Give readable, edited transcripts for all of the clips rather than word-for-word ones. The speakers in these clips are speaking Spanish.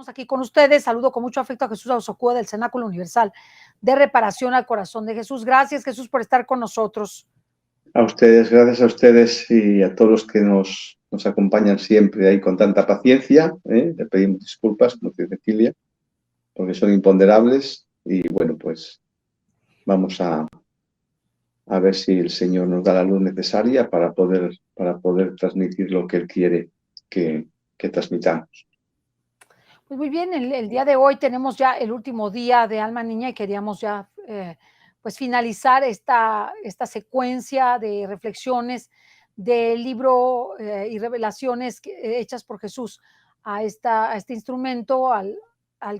estamos aquí con ustedes. Saludo con mucho afecto a Jesús Auzocúa del Cenáculo Universal de Reparación al Corazón de Jesús. Gracias, Jesús, por estar con nosotros. A ustedes, gracias a ustedes y a todos los que nos acompañan siempre ahí con tanta paciencia. Le pedimos disculpas, como dice Cecilia, porque son imponderables y bueno, pues vamos a ver si el Señor nos da la luz necesaria para poder transmitir lo que Él quiere que transmitamos. Pues muy bien, el día de hoy tenemos ya el último día de Alma Niña y queríamos ya pues finalizar esta secuencia de reflexiones del libro y revelaciones hechas por Jesús a este instrumento al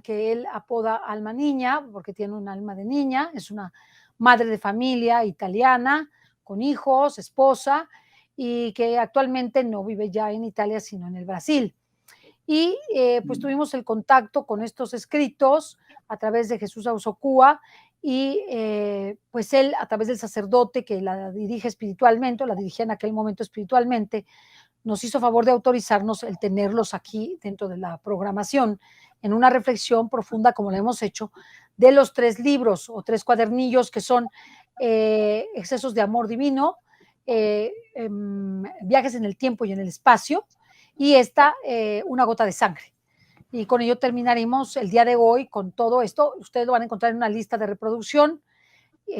que él apoda Alma Niña, porque tiene un alma de niña, es una madre de familia italiana, con hijos, esposa, y que actualmente no vive ya en Italia, sino en el Brasil. Y pues tuvimos el contacto con estos escritos a través de Jesús Auzocúa y pues él a través del sacerdote que la dirige espiritualmente, o la dirigía en aquel momento espiritualmente, nos hizo favor de autorizarnos el tenerlos aquí dentro de la programación en una reflexión profunda como la hemos hecho de los 3 libros o 3 cuadernillos que son Excesos de Amor Divino, Viajes en el Tiempo y en el Espacio, y Una Gota de Sangre. Y con ello terminaremos el día de hoy con todo esto. Ustedes lo van a encontrar en una lista de reproducción,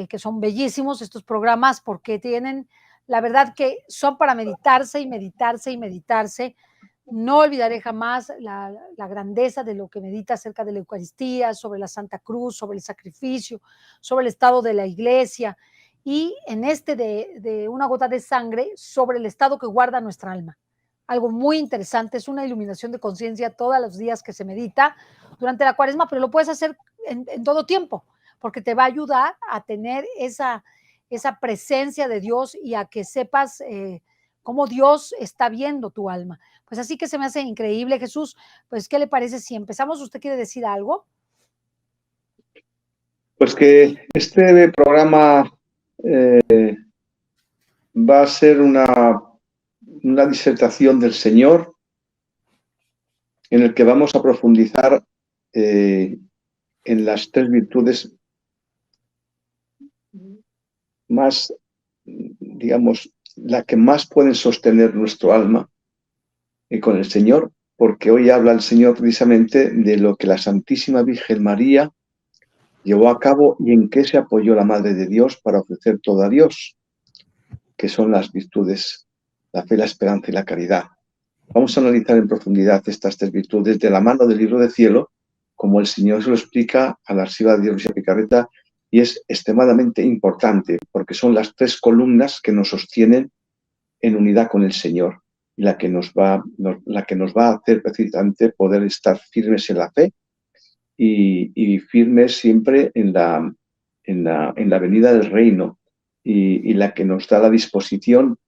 que son bellísimos estos programas porque tienen, la verdad que son para meditarse y meditarse y meditarse. No olvidaré jamás la grandeza de lo que medita acerca de la Eucaristía, sobre la Santa Cruz, sobre el sacrificio, sobre el estado de la iglesia, y en de Una Gota de Sangre, sobre el estado que guarda nuestra alma. Algo muy interesante, es una iluminación de conciencia todos los días que se medita durante la Cuaresma, pero lo puedes hacer en todo tiempo, porque te va a ayudar a tener esa presencia de Dios y a que sepas cómo Dios está viendo tu alma. Pues así que se me hace increíble, Jesús. Pues, ¿qué le parece si empezamos? ¿Usted quiere decir algo? Pues que este programa va a ser una disertación del Señor en el que vamos a profundizar en las 3 virtudes más, digamos, la que más pueden sostener nuestro alma con el Señor, porque hoy habla el Señor precisamente de lo que la Santísima Virgen María llevó a cabo y en qué se apoyó la Madre de Dios para ofrecer todo a Dios, que son las virtudes, la fe, la esperanza y la caridad. Vamos a analizar en profundidad estas 3 virtudes de la mano del Libro de Cielo, como el Señor se lo explica a la archiva de Lucia Picarreta, y es extremadamente importante, porque son las 3 columnas que nos sostienen en unidad con el Señor, y la que nos va a hacer precisamente poder estar firmes en la fe y firmes siempre en la venida del reino, y la que nos da la disposición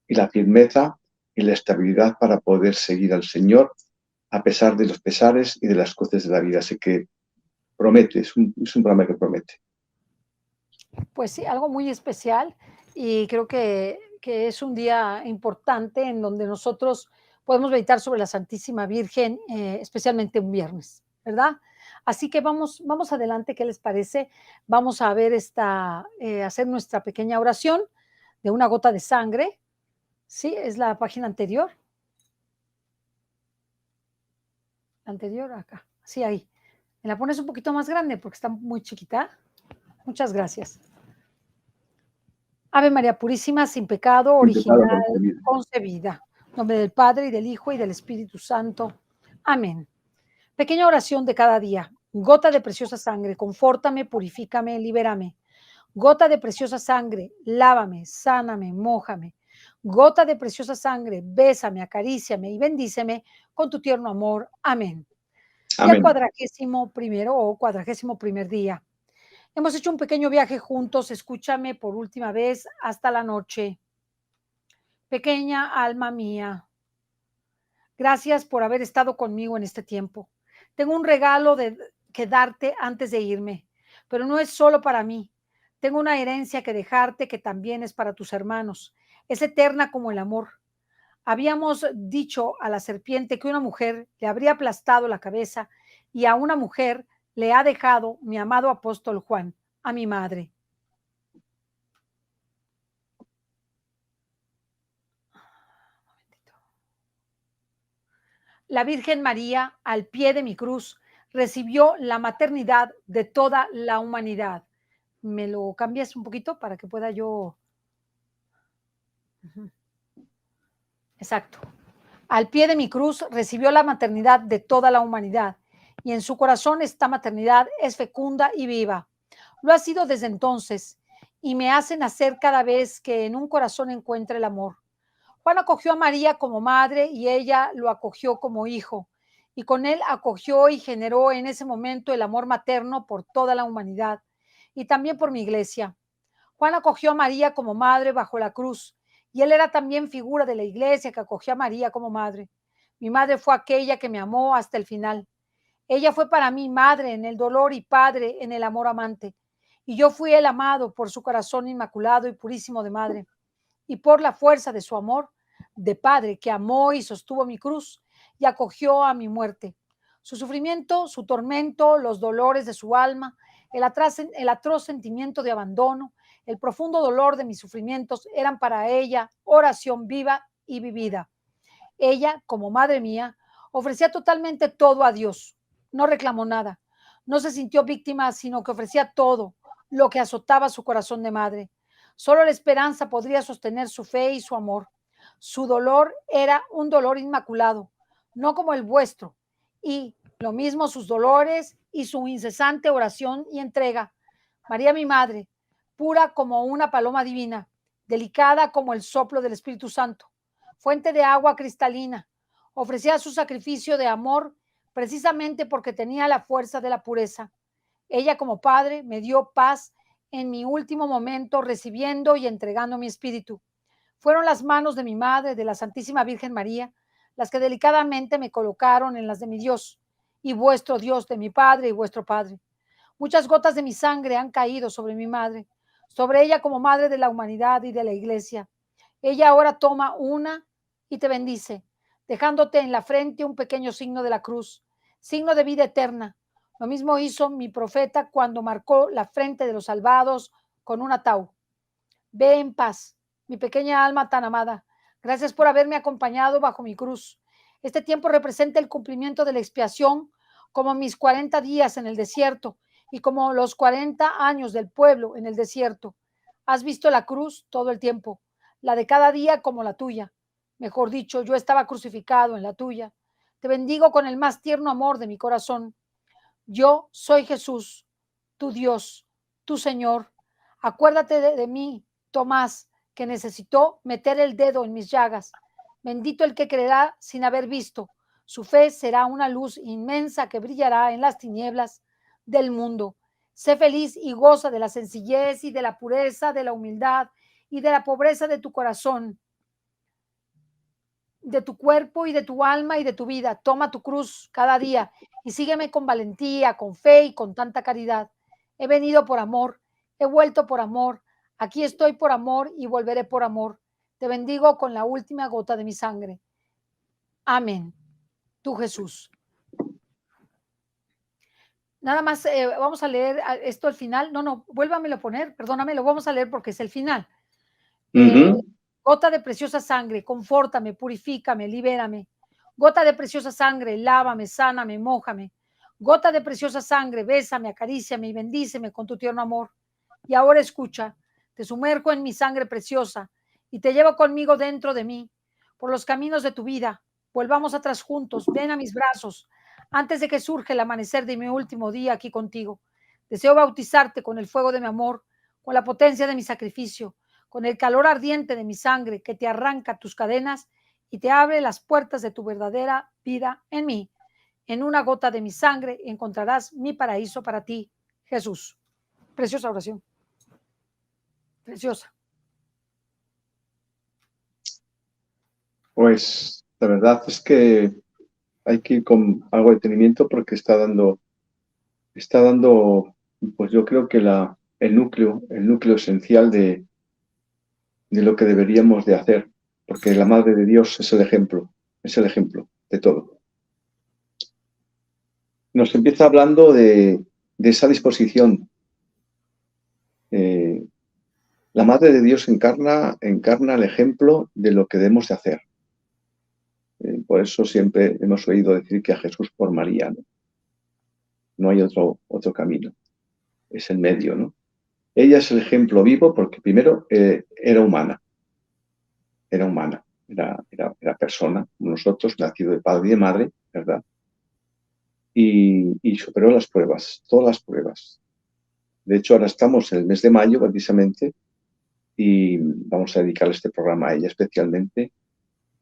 y la firmeza y la estabilidad para poder seguir al Señor a pesar de los pesares y de las cruces de la vida. Así que promete, es un programa que promete. Pues sí, algo muy especial, y creo que es un día importante en donde nosotros podemos meditar sobre la Santísima Virgen, especialmente un viernes, ¿verdad? Así que vamos adelante, ¿qué les parece? Vamos a ver hacer nuestra pequeña oración de Una Gota de Sangre. Sí, es la página anterior. La anterior acá, sí, ahí. ¿Me la pones un poquito más grande porque está muy chiquita? Muchas gracias. Ave María Purísima, sin pecado original concebida. En nombre del Padre, y del Hijo, y del Espíritu Santo. Amén. Pequeña oración de cada día. Gota de preciosa sangre, confórtame, purifícame, libérame. Gota de preciosa sangre, lávame, sáname, mójame. Gota de preciosa sangre, bésame, acaríciame y bendíceme con tu tierno amor. Amén. Día 41º o 41º día. Hemos hecho un pequeño viaje juntos, escúchame por última vez hasta la noche. Pequeña alma mía, gracias por haber estado conmigo en este tiempo. Tengo un regalo que darte antes de irme, pero no es solo para mí. Tengo una herencia que dejarte que también es para tus hermanos. Es eterna como el amor. Habíamos dicho a la serpiente que una mujer le habría aplastado la cabeza y a una mujer le ha dejado mi amado apóstol Juan, a mi madre. La Virgen María, al pie de mi cruz, recibió la maternidad de toda la humanidad. ¿Me lo cambias un poquito para que pueda yo? Ujú. Exacto. Al pie de mi cruz recibió la maternidad de toda la humanidad y en su corazón esta maternidad es fecunda y viva. Lo ha sido desde entonces y me hace nacer cada vez que en un corazón encuentre el amor. Juan acogió a María como madre y ella lo acogió como hijo y con él acogió y generó en ese momento el amor materno por toda la humanidad y también por mi iglesia. Juan acogió a María como madre bajo la cruz y él era también figura de la iglesia que acogió a María como madre. Mi madre fue aquella que me amó hasta el final. Ella fue para mí madre en el dolor y padre en el amor amante. Y yo fui el amado por su corazón inmaculado y purísimo de madre y por la fuerza de su amor de padre que amó y sostuvo mi cruz y acogió a mi muerte. Su sufrimiento, su tormento, los dolores de su alma, el atroz sentimiento de abandono, el profundo dolor de mis sufrimientos eran para ella oración viva y vivida. Ella, como madre mía, ofrecía totalmente todo a Dios. No reclamó nada. No se sintió víctima, sino que ofrecía todo lo que azotaba su corazón de madre. Solo la esperanza podría sostener su fe y su amor. Su dolor era un dolor inmaculado, no como el vuestro. Y lo mismo sus dolores y su incesante oración y entrega. María, mi madre, pura como una paloma divina, delicada como el soplo del Espíritu Santo, fuente de agua cristalina, ofrecía su sacrificio de amor precisamente porque tenía la fuerza de la pureza. Ella como padre me dio paz en mi último momento, recibiendo y entregando mi espíritu. Fueron las manos de mi madre, de la Santísima Virgen María, las que delicadamente me colocaron en las de mi Dios y vuestro Dios, de mi Padre y vuestro Padre. Muchas gotas de mi sangre han caído sobre mi madre, sobre ella como madre de la humanidad y de la iglesia. Ella ahora toma una y te bendice, dejándote en la frente un pequeño signo de la cruz, signo de vida eterna. Lo mismo hizo mi profeta cuando marcó la frente de los salvados con un ataúd. Ve en paz, mi pequeña alma tan amada. Gracias por haberme acompañado bajo mi cruz. Este tiempo representa el cumplimiento de la expiación, como mis 40 días en el desierto y como los 40 años del pueblo en el desierto. Has visto la cruz todo el tiempo, la de cada día como la tuya. Mejor dicho, yo estaba crucificado en la tuya. Te bendigo con el más tierno amor de mi corazón. Yo soy Jesús, tu Dios, tu Señor. Acuérdate de mí, Tomás, que necesitó meter el dedo en mis llagas. Bendito el que creerá sin haber visto. Su fe será una luz inmensa que brillará en las tinieblas del mundo. Sé feliz y goza de la sencillez y de la pureza, de la humildad y de la pobreza de tu corazón, de tu cuerpo y de tu alma y de tu vida. Toma tu cruz cada día y sígueme con valentía, con fe y con tanta caridad. He venido por amor, he vuelto por amor, aquí estoy por amor y volveré por amor. Te bendigo con la última gota de mi sangre. Amén. Tú, Jesús. Nada más vamos a leer esto al final. No, vuélvamelo a poner, perdóname, lo vamos a leer porque es el final. Gota de preciosa sangre, confórtame, purifícame, libérame. Gota de preciosa sangre, lávame, sáname, mójame. Gota de preciosa sangre, bésame, acaríciame y bendíceme con tu tierno amor. Y ahora escucha, te sumerjo en mi sangre preciosa y te llevo conmigo dentro de mí, por los caminos de tu vida. Volvamos atrás juntos, ven a mis brazos, antes de que surja el amanecer de mi último día aquí contigo. Deseo bautizarte con el fuego de mi amor, con la potencia de mi sacrificio, con el calor ardiente de mi sangre que te arranca tus cadenas y te abre las puertas de tu verdadera vida en mí. En una gota de mi sangre encontrarás mi paraíso para ti, Jesús. Preciosa oración. Preciosa. Pues la verdad es que hay que ir con algo de detenimiento porque está dando, pues yo creo que el núcleo esencial de lo que deberíamos de hacer. porque la Madre de Dios es el ejemplo de todo. Nos empieza hablando de esa disposición. La Madre de Dios encarna el ejemplo de lo que debemos de hacer. Por eso siempre hemos oído decir que a Jesús por María, ¿no? No hay otro camino. Es el medio, ¿no? Ella es el ejemplo vivo porque primero era humana. Era persona, como nosotros, nacido de padre y de madre, ¿verdad? Y superó las pruebas, todas las pruebas. De hecho, ahora estamos en el mes de mayo, precisamente, y vamos a dedicarle este programa a ella especialmente.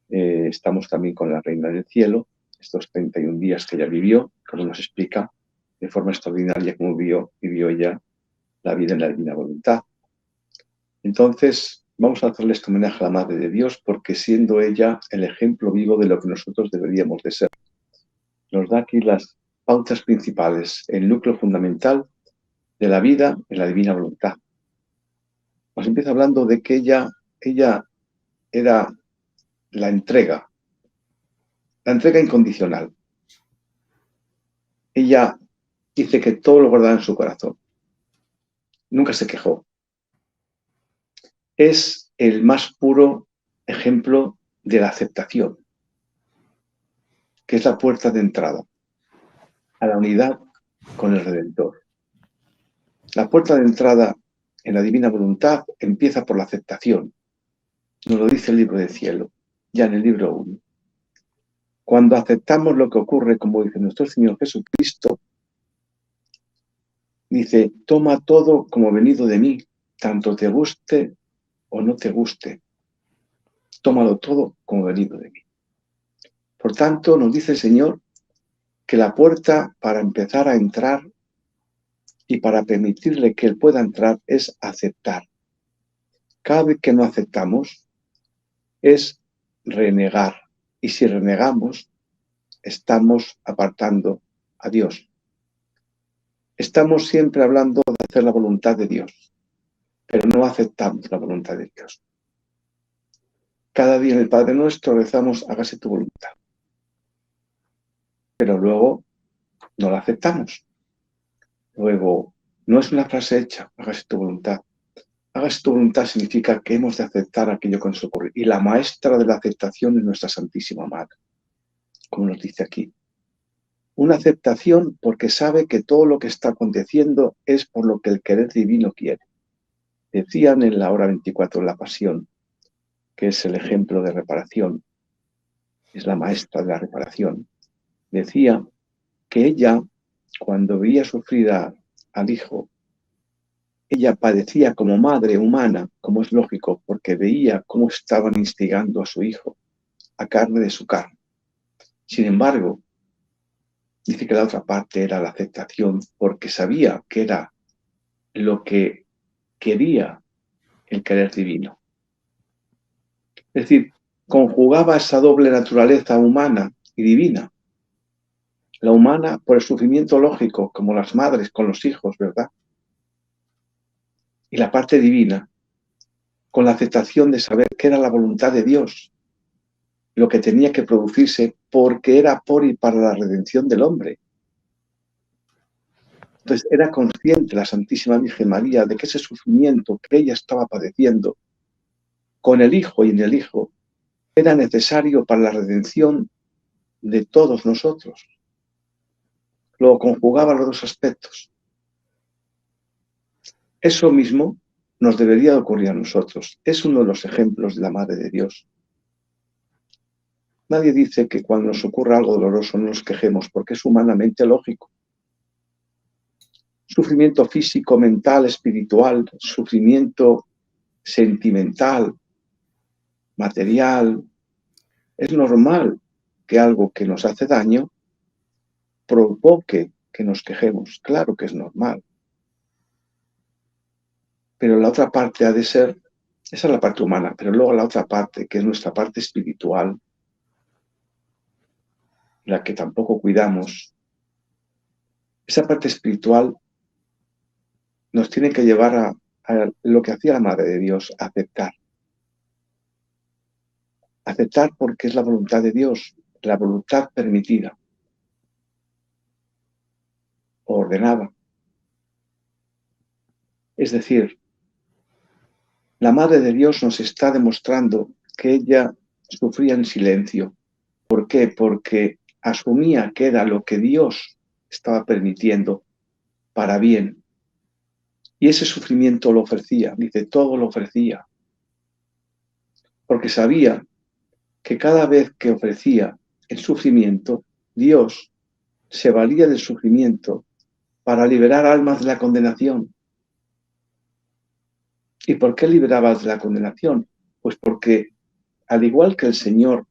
Estamos también con la Reina del Cielo, estos 31 días que ella vivió, como nos explica de forma extraordinaria cómo vivió ella la vida en la divina voluntad. Entonces, vamos a hacerle este homenaje a la Madre de Dios porque siendo ella el ejemplo vivo de lo que nosotros deberíamos de ser. Nos da aquí las pautas principales, el núcleo fundamental de la vida en la divina voluntad. Nos empieza hablando de que ella era la entrega incondicional. Ella dice que todo lo guardaba en su corazón. Nunca se quejó. Es el más puro ejemplo de la aceptación, que es la puerta de entrada a la unidad con el Redentor. La puerta de entrada en la divina voluntad empieza por la aceptación. Nos lo dice el libro del cielo, ya en el libro 1. Cuando aceptamos lo que ocurre, como dice nuestro Señor Jesucristo, dice, toma todo como venido de mí, tanto te guste o no te guste. Tómalo todo como venido de mí. Por tanto, nos dice el Señor que la puerta para empezar a entrar y para permitirle que Él pueda entrar es aceptar. Cada vez que no aceptamos es renegar. Y si renegamos, estamos apartando a Dios. Estamos siempre hablando de hacer la voluntad de Dios, pero no aceptamos la voluntad de Dios. Cada día en el Padre Nuestro rezamos, hágase tu voluntad. Pero luego no la aceptamos. Luego, no es una frase hecha, hágase tu voluntad. Hágase tu voluntad significa que hemos de aceptar aquello que nos ocurre. Y la maestra de la aceptación es nuestra Santísima Madre, como nos dice aquí. Una aceptación porque sabe que todo lo que está aconteciendo es por lo que el querer divino quiere. Decían en la hora 24 de la Pasión, que es el ejemplo de reparación, es la maestra de la reparación. Decía que ella, cuando veía sufrir al hijo, ella padecía como madre humana, como es lógico, porque veía cómo estaban instigando a su hijo, a carne de su carne. Sin embargo, dice que la otra parte era la aceptación, porque sabía que era lo que quería el querer divino. Es decir, conjugaba esa doble naturaleza humana y divina. La humana por el sufrimiento lógico, como las madres con los hijos, ¿verdad? Y la parte divina, con la aceptación de saber que era la voluntad de Dios, lo que tenía que producirse porque era por y para la redención del hombre. Entonces era consciente la Santísima Virgen María de que ese sufrimiento que ella estaba padeciendo con el Hijo y en el Hijo era necesario para la redención de todos nosotros. Lo conjugaba los dos aspectos. Eso mismo nos debería ocurrir a nosotros. Es uno de los ejemplos de la Madre de Dios. Nadie dice que cuando nos ocurra algo doloroso no nos quejemos, porque es humanamente lógico. Sufrimiento físico, mental, espiritual, sufrimiento sentimental, material. Es normal que algo que nos hace daño provoque que nos quejemos. Claro que es normal. Pero la otra parte ha de ser, esa es la parte humana, pero luego la otra parte, que es nuestra parte espiritual, la que tampoco cuidamos, esa parte espiritual nos tiene que llevar a lo que hacía la Madre de Dios, a aceptar. Aceptar porque es la voluntad de Dios, la voluntad permitida o ordenada. Es decir, la Madre de Dios nos está demostrando que ella sufría en silencio. ¿Por qué? Porque asumía que era lo que Dios estaba permitiendo para bien. Y ese sufrimiento lo ofrecía, dice, todo lo ofrecía. Porque sabía que cada vez que ofrecía el sufrimiento, Dios se valía del sufrimiento para liberar almas de la condenación. ¿Y por qué liberaba de la condenación? Pues porque, al igual que el Señor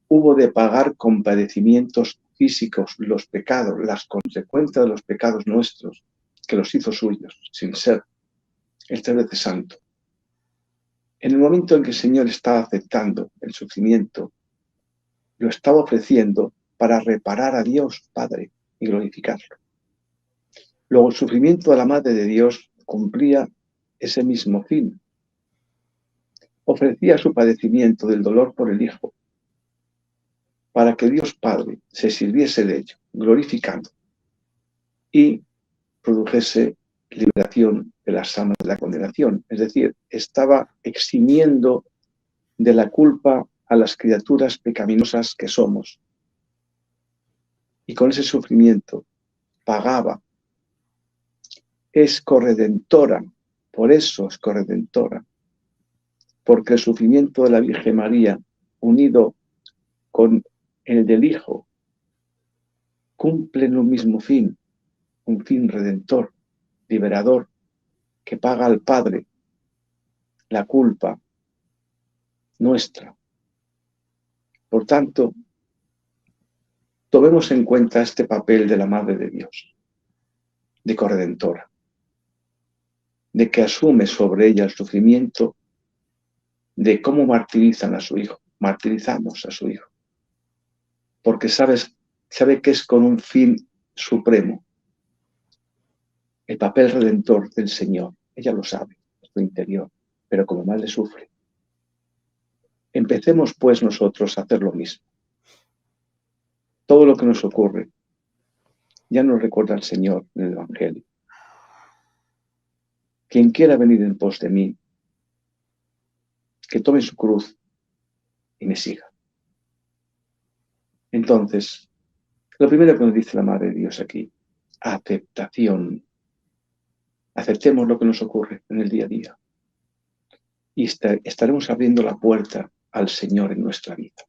hubo de pagar con padecimientos físicos los pecados, las consecuencias de los pecados nuestros, que los hizo suyos, sin ser el 3 veces santo. En el momento en que el Señor estaba aceptando el sufrimiento, lo estaba ofreciendo para reparar a Dios Padre y glorificarlo. Luego el sufrimiento de la Madre de Dios cumplía ese mismo fin. Ofrecía su padecimiento del dolor por el Hijo, para que Dios Padre se sirviese de ello, glorificando, y produjese liberación de las almas de la condenación. Es decir, estaba eximiendo de la culpa a las criaturas pecaminosas que somos. Y con ese sufrimiento pagaba. Es corredentora, por eso es corredentora, porque el sufrimiento de la Virgen María, unido con el del Hijo, cumplen un mismo fin, un fin redentor, liberador, que paga al Padre la culpa nuestra. Por tanto, tomemos en cuenta este papel de la Madre de Dios, de corredentora, de que asume sobre ella el sufrimiento de cómo martirizan a su Hijo, martirizamos a su Hijo, porque sabe que es con un fin supremo, el papel redentor del Señor. Ella lo sabe, en su interior, pero como madre sufre. Empecemos pues nosotros a hacer lo mismo. Todo lo que nos ocurre ya nos recuerda el Señor en el Evangelio. Quien quiera venir en pos de mí, que tome su cruz y me siga. Entonces, lo primero que nos dice la Madre de Dios aquí, aceptación. Aceptemos lo que nos ocurre en el día a día. Y estaremos abriendo la puerta al Señor en nuestra vida.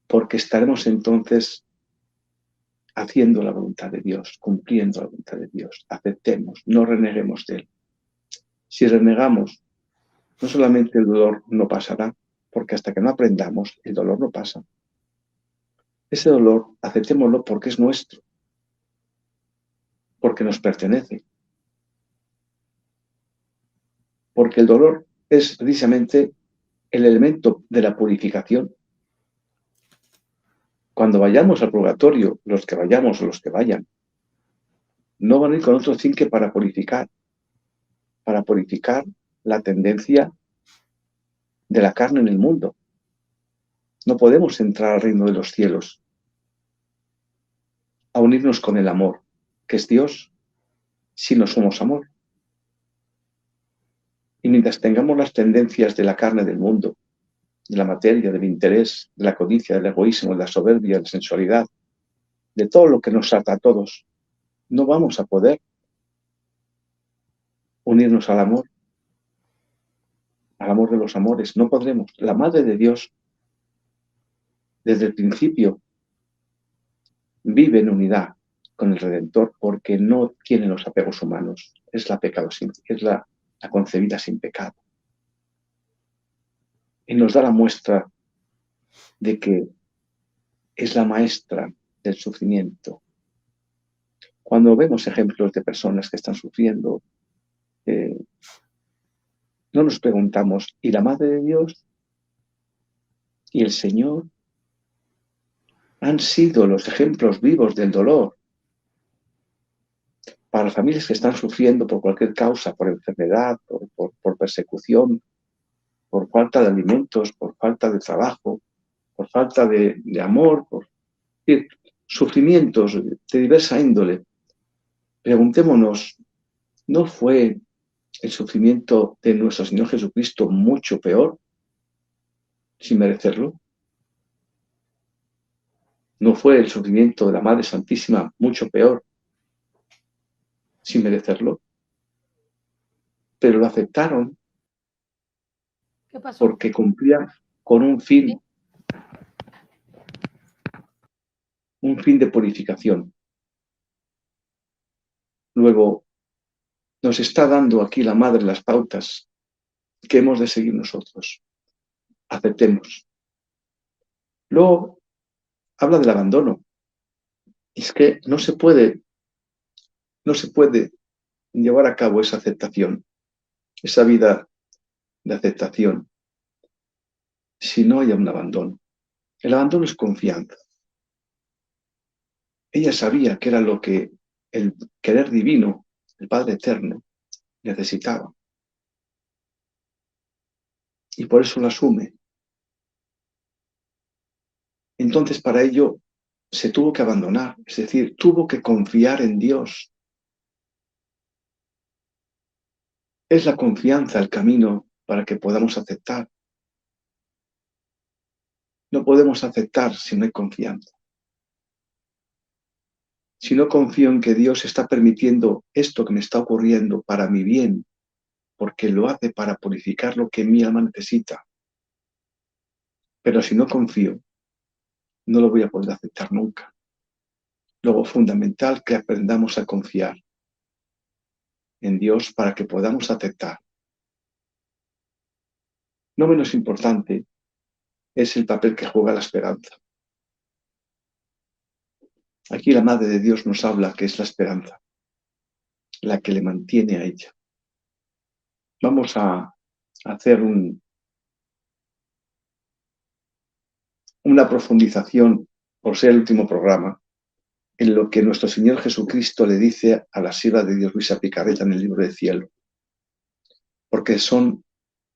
Porque estaremos entonces haciendo la voluntad de Dios, cumpliendo la voluntad de Dios. Aceptemos, no reneguemos de Él. Si renegamos, no solamente el dolor no pasará, porque hasta que no aprendamos, el dolor no pasa. Ese dolor, aceptémoslo porque es nuestro, porque nos pertenece. Porque el dolor es precisamente el elemento de la purificación. Cuando vayamos al purgatorio, los que vayamos o los que vayan, no van a ir con otro fin que para purificar la tendencia de la carne en el mundo. No podemos entrar al reino de los cielos a unirnos con el amor, que es Dios, si no somos amor. Y mientras tengamos las tendencias de la carne del mundo, de la materia, del interés, de la codicia, del egoísmo, de la soberbia, de la sensualidad, de todo lo que nos ata a todos, no vamos a poder unirnos al amor de los amores. No podremos. La Madre de Dios, desde el principio, vive en unidad con el Redentor porque no tiene los apegos humanos. Es la concebida sin pecado. Y nos da la muestra de que es la maestra del sufrimiento. Cuando vemos ejemplos de personas que están sufriendo, no nos preguntamos, ¿y la Madre de Dios? ¿Y el Señor? Han sido los ejemplos vivos del dolor para las familias que están sufriendo por cualquier causa, por enfermedad, por persecución, por falta de alimentos, por falta de trabajo, por falta de amor, por sufrimientos de diversa índole. Preguntémonos, ¿no fue el sufrimiento de nuestro Señor Jesucristo mucho peor, sin merecerlo? ¿No fue el sufrimiento de la Madre Santísima mucho peor, sin merecerlo? Pero lo aceptaron ¿Qué pasó? porque cumplía con un fin de purificación. Luego, nos está dando aquí la Madre las pautas que hemos de seguir nosotros. Aceptemos. Luego, habla del abandono. Es que no se puede llevar a cabo esa aceptación, esa vida de aceptación, si no hay un abandono. El abandono es confianza. Ella sabía que era lo que el querer divino, el Padre Eterno, necesitaba. Y por eso lo asume. Entonces, para ello, se tuvo que abandonar, es decir, tuvo que confiar en Dios. Es la confianza el camino para que podamos aceptar. No podemos aceptar si no hay confianza. Si no confío en que Dios está permitiendo esto que me está ocurriendo para mi bien, porque lo hace para purificar lo que mi alma necesita. Pero si no confío, no lo voy a poder aceptar nunca. Luego, fundamental que aprendamos a confiar en Dios para que podamos aceptar. No menos importante es el papel que juega la esperanza. Aquí la Madre de Dios nos habla que es la esperanza, la que le mantiene a ella. Vamos a hacer una profundización, por ser el último programa, en lo que nuestro Señor Jesucristo le dice a la sierva de Dios Luisa Picarreta en el libro del cielo, porque son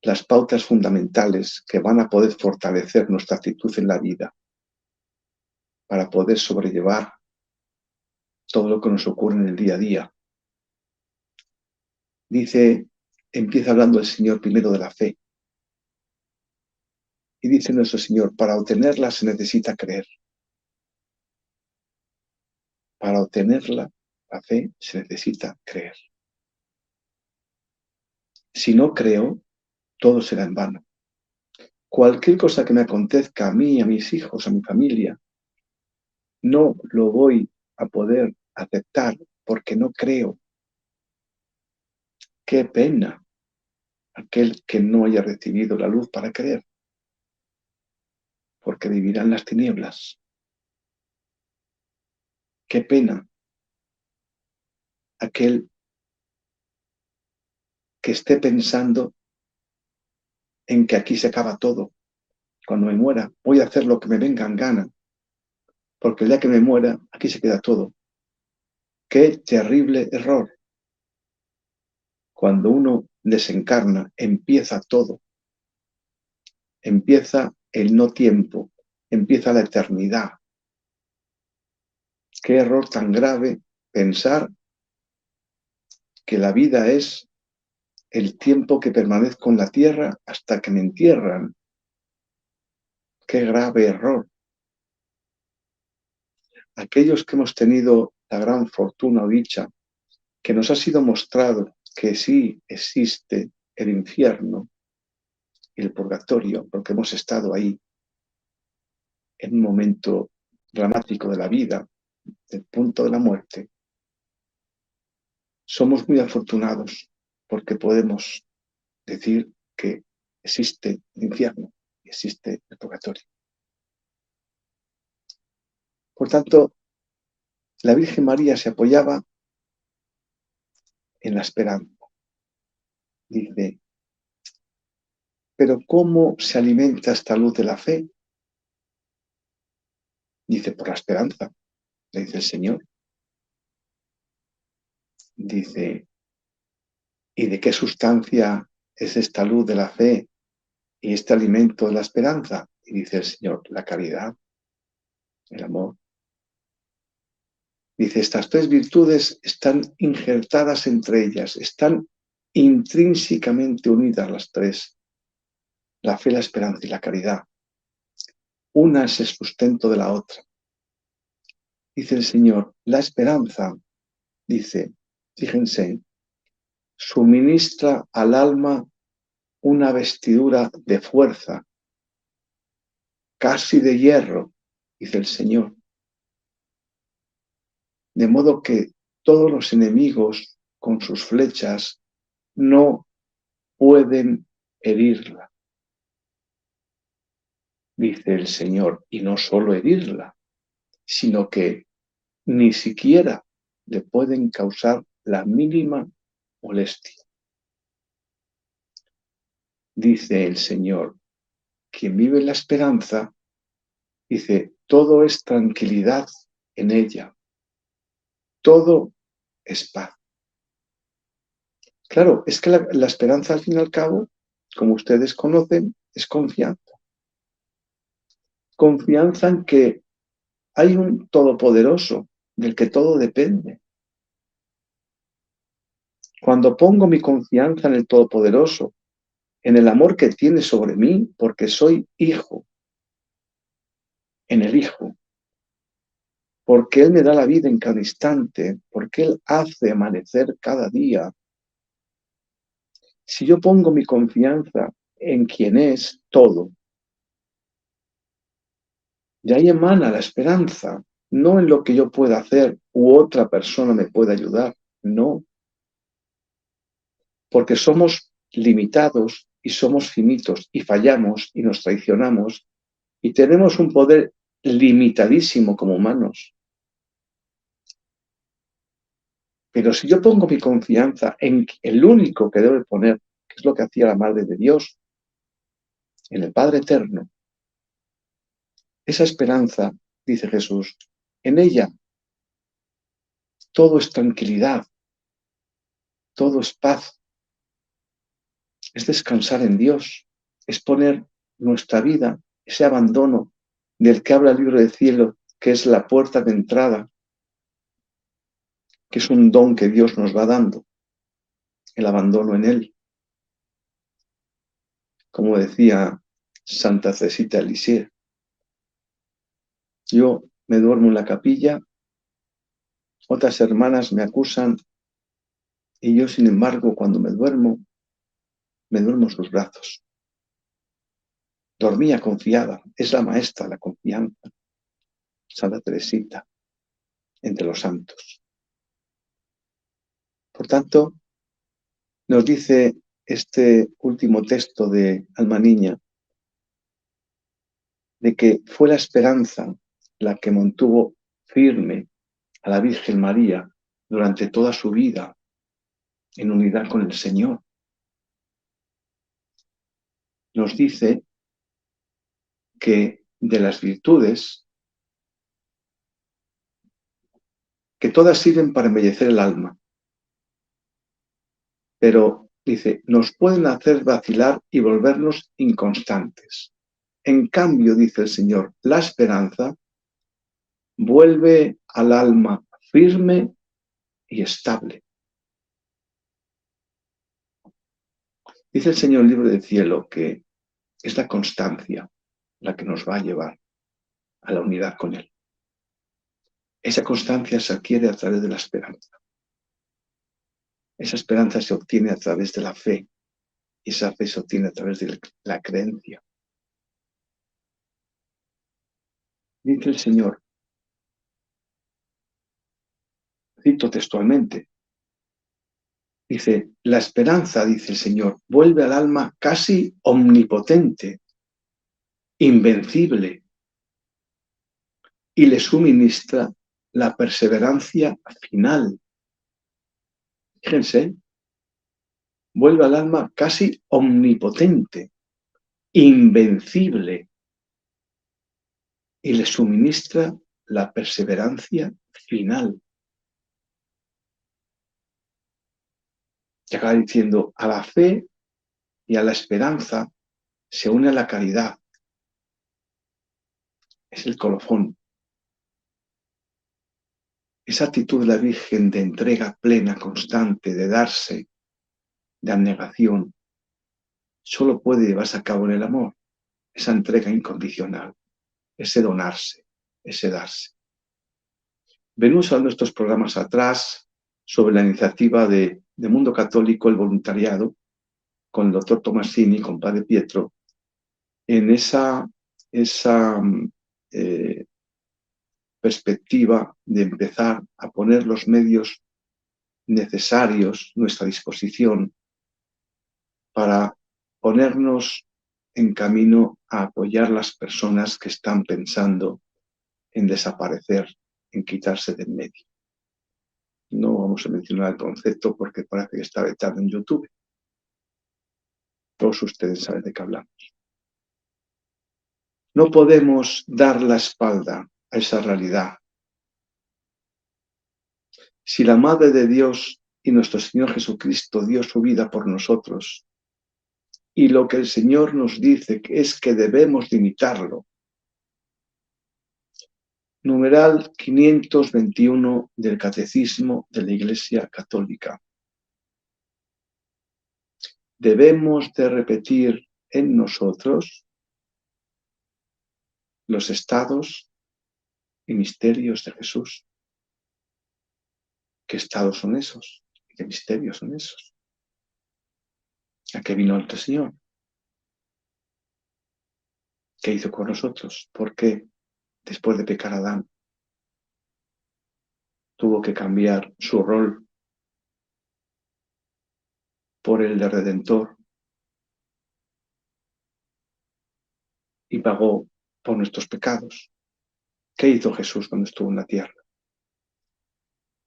las pautas fundamentales que van a poder fortalecer nuestra actitud en la vida, para poder sobrellevar todo lo que nos ocurre en el día a día. Empieza hablando el Señor primero de la fe, y dice nuestro Señor, para obtenerla se necesita creer. Para obtenerla, la fe, se necesita creer. Si no creo, todo será en vano. Cualquier cosa que me acontezca a mí, a mis hijos, a mi familia, no lo voy a poder aceptar porque no creo. Qué pena aquel que no haya recibido la luz para creer, porque vivirá en las tinieblas. Qué pena aquel que esté pensando en que aquí se acaba todo. Cuando me muera, voy a hacer lo que me venga en gana, porque el día que me muera, aquí se queda todo. Qué terrible error. Cuando uno desencarna, empieza todo. Empieza el no tiempo, empieza la eternidad. Qué error tan grave pensar que la vida es el tiempo que permanezco en la tierra hasta que me entierran. Qué grave error. Aquellos que hemos tenido la gran fortuna o dicha que nos ha sido mostrado que sí existe el infierno y el purgatorio, porque hemos estado ahí en un momento dramático de la vida, del punto de la muerte, somos muy afortunados porque podemos decir que existe el infierno y existe el purgatorio. Por tanto, la Virgen María se apoyaba en la esperanza. Dice, pero ¿cómo se alimenta esta luz de la fe? Dice, por la esperanza, le dice el Señor. Dice, ¿y de qué sustancia es esta luz de la fe y este alimento de la esperanza? Y dice el Señor, la caridad, el amor. Dice, estas tres virtudes están injertadas entre ellas, están intrínsecamente unidas las tres, la fe, la esperanza y la caridad. Una es el sustento de la otra. Dice el Señor, la esperanza, dice, fíjense, suministra al alma una vestidura de fuerza, casi de hierro, dice el Señor. De modo que todos los enemigos con sus flechas no pueden herirla, dice el Señor, y no solo herirla, sino que ni siquiera le pueden causar la mínima molestia. Dice el Señor, quien vive en la esperanza, dice, todo es tranquilidad en ella, todo es paz. Claro, es que la esperanza al fin y al cabo, como ustedes conocen, es confianza. Confianza en que hay un todopoderoso del que todo depende. Cuando pongo mi confianza en el todopoderoso, en el amor que tiene sobre mí, porque soy hijo, en el hijo, porque Él me da la vida en cada instante, porque Él hace amanecer cada día. Si yo pongo mi confianza en quien es todo, de ahí emana la esperanza, no en lo que yo pueda hacer u otra persona me pueda ayudar, no, porque somos limitados y somos finitos y fallamos y nos traicionamos y tenemos un poder limitadísimo como humanos. Pero si yo pongo mi confianza en el único que debe poner, que es lo que hacía la Madre de Dios, en el Padre Eterno, esa esperanza, dice Jesús, en ella todo es tranquilidad, todo es paz, es descansar en Dios, es poner nuestra vida, ese abandono del que habla el libro del cielo, que es la puerta de entrada, que es un don que Dios nos va dando, el abandono en Él. Como decía Santa Cecita Lisieux, yo me duermo en la capilla, otras hermanas me acusan y yo, sin embargo, cuando me duermo en sus brazos. Dormía confiada, es la maestra de la confianza, Santa Teresita, entre los santos. Por tanto, nos dice este último texto de Alma Niña, de que fue la esperanza la que mantuvo firme a la Virgen María durante toda su vida en unidad con el Señor. Nos dice que de las virtudes, que todas sirven para embellecer el alma, pero dice, nos pueden hacer vacilar y volvernos inconstantes. En cambio, dice el Señor, la esperanza vuelve al alma firme y estable. Dice el Señor en el libro del cielo que es la constancia la que nos va a llevar a la unidad con Él. Esa constancia se adquiere a través de la esperanza. Esa esperanza se obtiene a través de la fe y esa fe se obtiene a través de la creencia. Dice el Señor, cito textualmente, dice, la esperanza, dice el Señor, vuelve al alma casi omnipotente, invencible, y le suministra la perseverancia final. Fíjense, vuelve al alma casi omnipotente, invencible, y le suministra la perseverancia final. Y acaba diciendo, a la fe y a la esperanza se une la caridad. es el colofón. Esa actitud de la Virgen de entrega plena, constante, de darse, de abnegación, solo puede llevarse a cabo en el amor. Esa entrega incondicional, ese donarse, ese darse. Venimos a nuestros programas atrás sobre la iniciativa de Mundo Católico, el voluntariado, con el doctor Tomasini, con Padre Pietro, en esa perspectiva de empezar a poner los medios necesarios a nuestra disposición para ponernos en camino a apoyar las personas que están pensando en desaparecer, en quitarse del medio. No vamos a mencionar el concepto porque parece que está vetado en YouTube. Todos ustedes saben de qué hablamos. No podemos dar la espalda a esa realidad. Si la Madre de Dios y nuestro Señor Jesucristo dio su vida por nosotros, y lo que el Señor nos dice es que debemos imitarlo. Numeral 521 del Catecismo de la Iglesia Católica. Debemos de repetir en nosotros los estados y misterios de Jesús. ¿Qué estados son esos? ¿Qué misterios son esos? ¿A qué vino el Señor? ¿Qué hizo con nosotros? ¿Por qué después de pecar Adán tuvo que cambiar su rol por el de Redentor y pagó por nuestros pecados? ¿Qué hizo Jesús cuando estuvo en la tierra?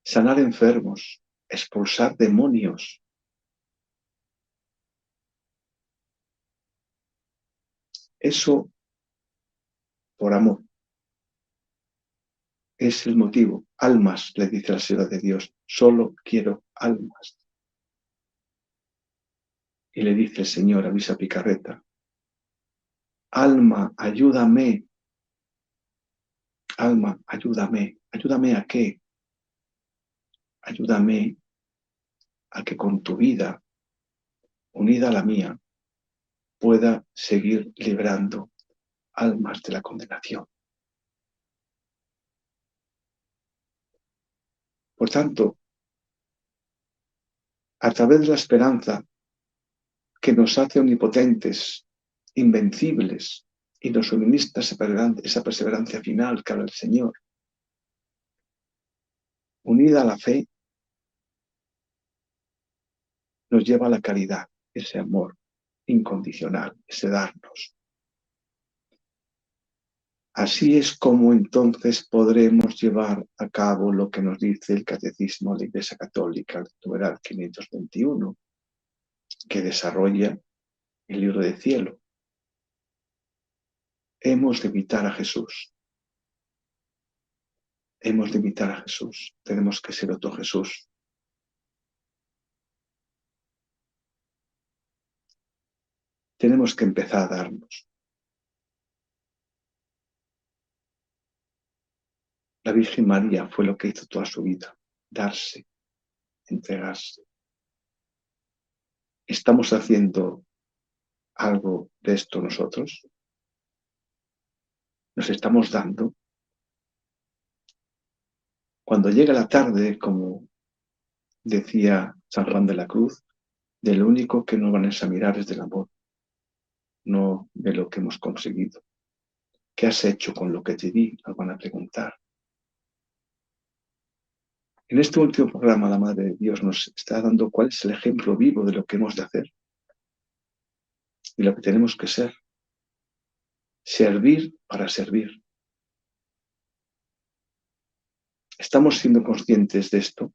Sanar enfermos, expulsar demonios. Eso por amor. Es el motivo. Almas, le dice la Señora de Dios. Solo quiero almas. Y le dice el Señor a Luisa Picarreta: alma, ayúdame. Alma, ayúdame. ¿Ayúdame a qué? Ayúdame a que con tu vida, unida a la mía, pueda seguir librando almas de la condenación. Por tanto, a través de la esperanza que nos hace omnipotentes, invencibles, y nos suministra esa perseverancia final que habla el Señor, unida a la fe, nos lleva a la caridad, ese amor incondicional, ese darnos. Así es como entonces podremos llevar a cabo lo que nos dice el Catecismo de la Iglesia Católica, el numeral 521, que desarrolla el libro del cielo. Hemos de imitar a Jesús. Hemos de imitar a Jesús. Tenemos que ser otro Jesús. Tenemos que empezar a darnos. La Virgen María fue lo que hizo toda su vida: darse, entregarse. ¿Estamos haciendo algo de esto nosotros? ¿Nos estamos dando? Cuando llega la tarde, como decía San Juan de la Cruz, de lo único que nos van a examinar es del amor, no de lo que hemos conseguido. ¿Qué has hecho con lo que te di?, nos van a preguntar. En este último programa, la Madre de Dios nos está dando cuál es el ejemplo vivo de lo que hemos de hacer y lo que tenemos que ser. Servir para servir. ¿Estamos siendo conscientes de esto?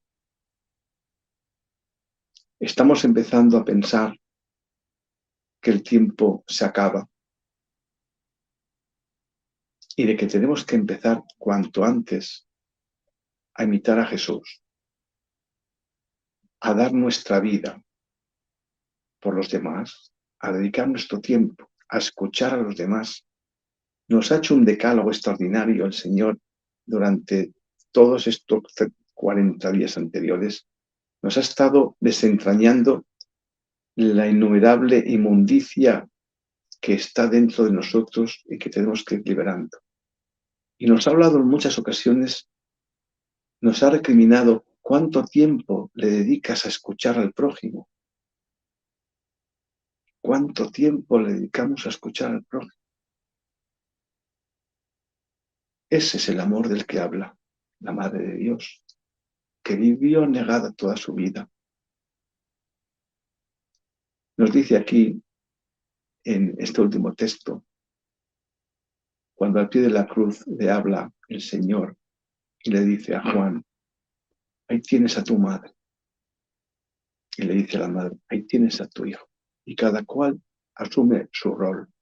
¿Estamos empezando a pensar que el tiempo se acaba y de que tenemos que empezar cuanto antes a imitar a Jesús, a dar nuestra vida por los demás, a dedicar nuestro tiempo a escuchar a los demás, Nos ha hecho un decálogo extraordinario el Señor durante todos estos 40 días anteriores. Nos ha estado desentrañando la innumerable inmundicia que está dentro de nosotros y que tenemos que ir liberando. Y nos ha hablado en muchas ocasiones, nos ha recriminado cuánto tiempo le dedicas a escuchar al prójimo. ¿Cuánto tiempo le dedicamos a escuchar al prójimo? Ese es el amor del que habla la Madre de Dios, que vivió negada toda su vida. Nos dice aquí, en este último texto, cuando al pie de la cruz le habla el Señor y le dice a Juan, ahí tienes a tu madre. Y le dice a la madre, ahí tienes a tu hijo. Y cada cual asume su rol.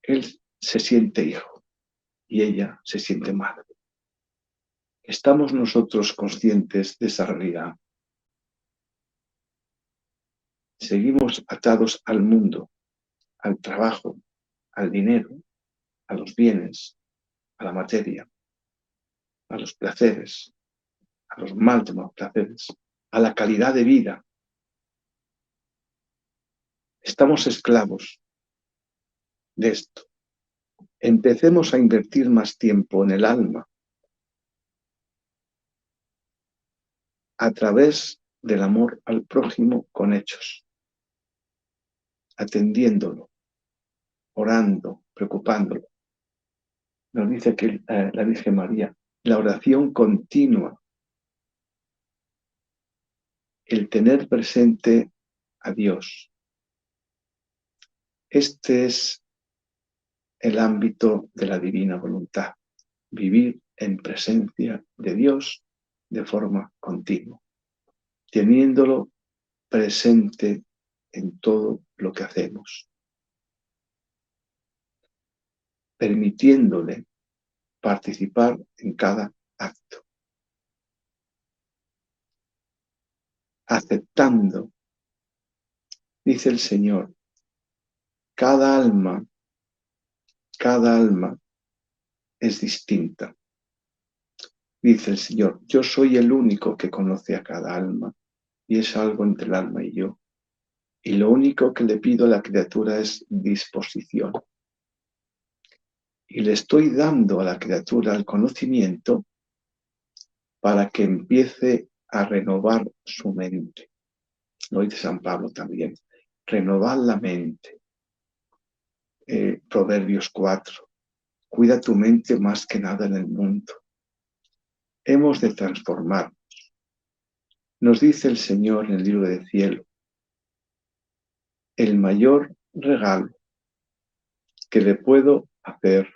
Él se siente hijo y ella se siente madre. ¿Estamos nosotros conscientes de esa realidad? Seguimos atados al mundo, al trabajo, al dinero, a los bienes, a la materia, a los placeres, a los mal llamados placeres, a la calidad de vida. Estamos esclavos de esto. Empecemos a invertir más tiempo en el alma a través del amor al prójimo con hechos, atendiéndolo, orando, preocupándolo. Nos dice que la Virgen María, la oración continua, el tener presente a Dios. Este es el ámbito de la divina voluntad, vivir en presencia de Dios de forma continua, teniéndolo presente en todo lo que hacemos, permitiéndole participar en cada acto, aceptando, dice el Señor, cada alma es distinta. Dice el Señor, yo soy el único que conoce a cada alma y es algo entre el alma y yo. Y lo único que le pido a la criatura es disposición. Y le estoy dando a la criatura el conocimiento para que empiece a renovar su mente. Lo dice San Pablo también. Renovar la mente. Proverbios 4. Cuida tu mente más que nada en el mundo. Hemos de transformarnos. Nos dice el Señor en el libro del cielo, el mayor regalo que le puedo hacer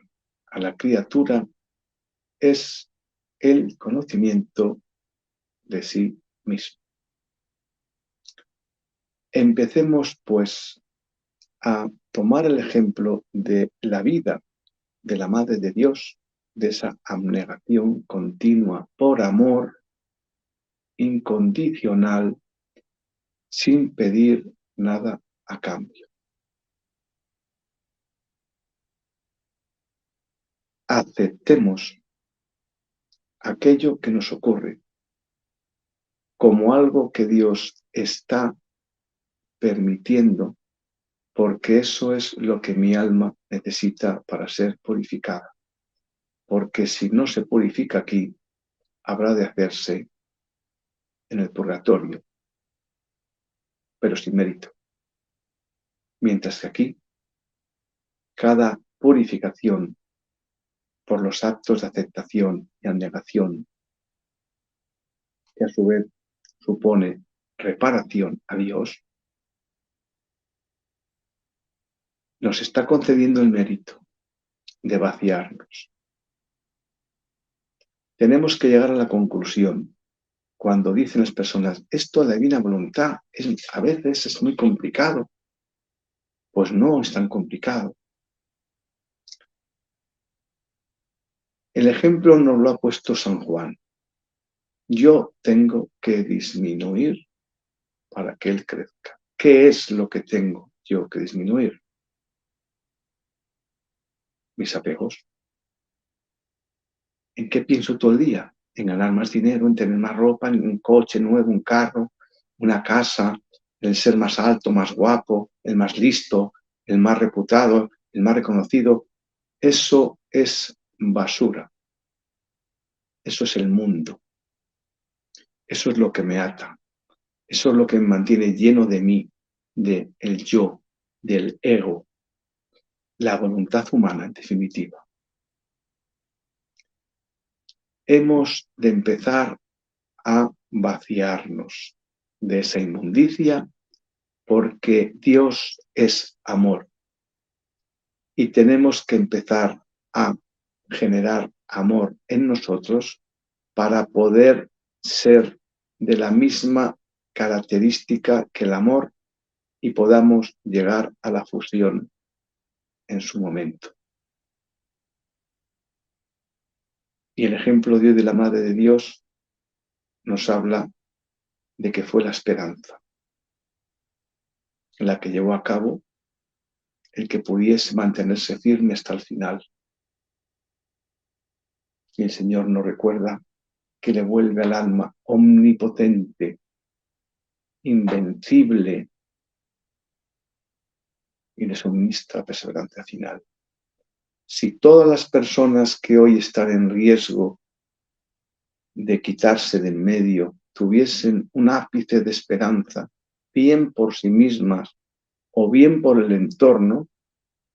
a la criatura es el conocimiento de sí mismo. Empecemos, pues, a tomar el ejemplo de la vida de la Madre de Dios, de esa abnegación continua por amor incondicional, sin pedir nada a cambio. Aceptemos aquello que nos ocurre como algo que Dios está permitiendo, porque eso es lo que mi alma necesita para ser purificada. Porque si no se purifica aquí, habrá de hacerse en el purgatorio, pero sin mérito. Mientras que aquí, cada purificación por los actos de aceptación y abnegación, que a su vez supone reparación a Dios, nos está concediendo el mérito de vaciarnos. Tenemos que llegar a la conclusión, cuando dicen las personas, esto de la divina voluntad a veces es muy complicado. Pues no es tan complicado. El ejemplo nos lo ha puesto San Juan. Yo tengo que disminuir para que Él crezca. ¿Qué es lo que tengo yo que disminuir? mis apegos. ¿En qué pienso todo el día? En ganar más dinero, en tener más ropa, en un coche nuevo, un carro, una casa, en ser más alto, más guapo, el más listo, el más reputado, el más reconocido. Eso es basura. Eso es el mundo. Eso es lo que me ata. Eso es lo que me mantiene lleno de mí, del yo, del ego, la voluntad humana, en definitiva. Hemos de empezar a vaciarnos de esa inmundicia porque Dios es amor y tenemos que empezar a generar amor en nosotros para poder ser de la misma característica que el amor y podamos llegar a la fusión en su momento. Y el ejemplo de hoy de la Madre de Dios nos habla de que fue la esperanza la que llevó a cabo el que pudiese mantenerse firme hasta el final. Y el Señor nos recuerda que le vuelve al alma omnipotente, invencible, y le suministra perseverancia final. Si todas las personas que hoy están en riesgo de quitarse de en medio tuviesen un ápice de esperanza, bien por sí mismas o bien por el entorno,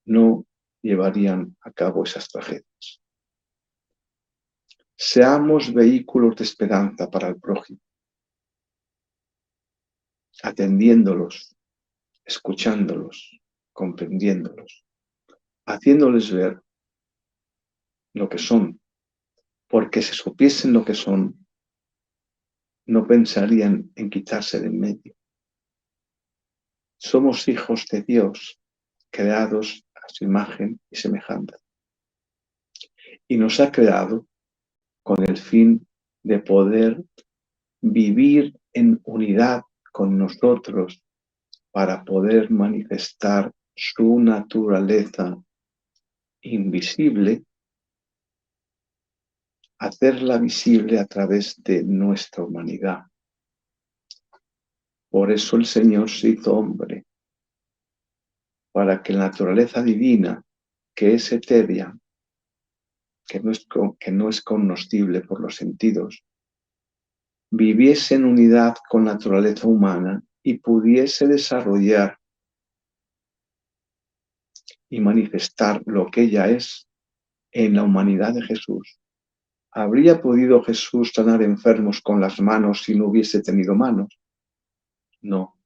no llevarían a cabo esas tragedias. Seamos vehículos de esperanza para el prójimo, atendiéndolos, escuchándolos, comprendiéndolos, haciéndoles ver lo que son, porque si supiesen lo que son, no pensarían en quitarse de en medio. Somos hijos de Dios, creados a su imagen y semejanza. Y nos ha creado con el fin de poder vivir en unidad con nosotros para poder manifestar su naturaleza invisible, hacerla visible a través de nuestra humanidad. Por eso el Señor se hizo hombre, para que la naturaleza divina, que es etérea, que no es cognoscible por los sentidos, viviese en unidad con la naturaleza humana y pudiese desarrollar y manifestar lo que ella es en la humanidad de Jesús. ¿Habría podido Jesús sanar enfermos con las manos si no hubiese tenido manos? No.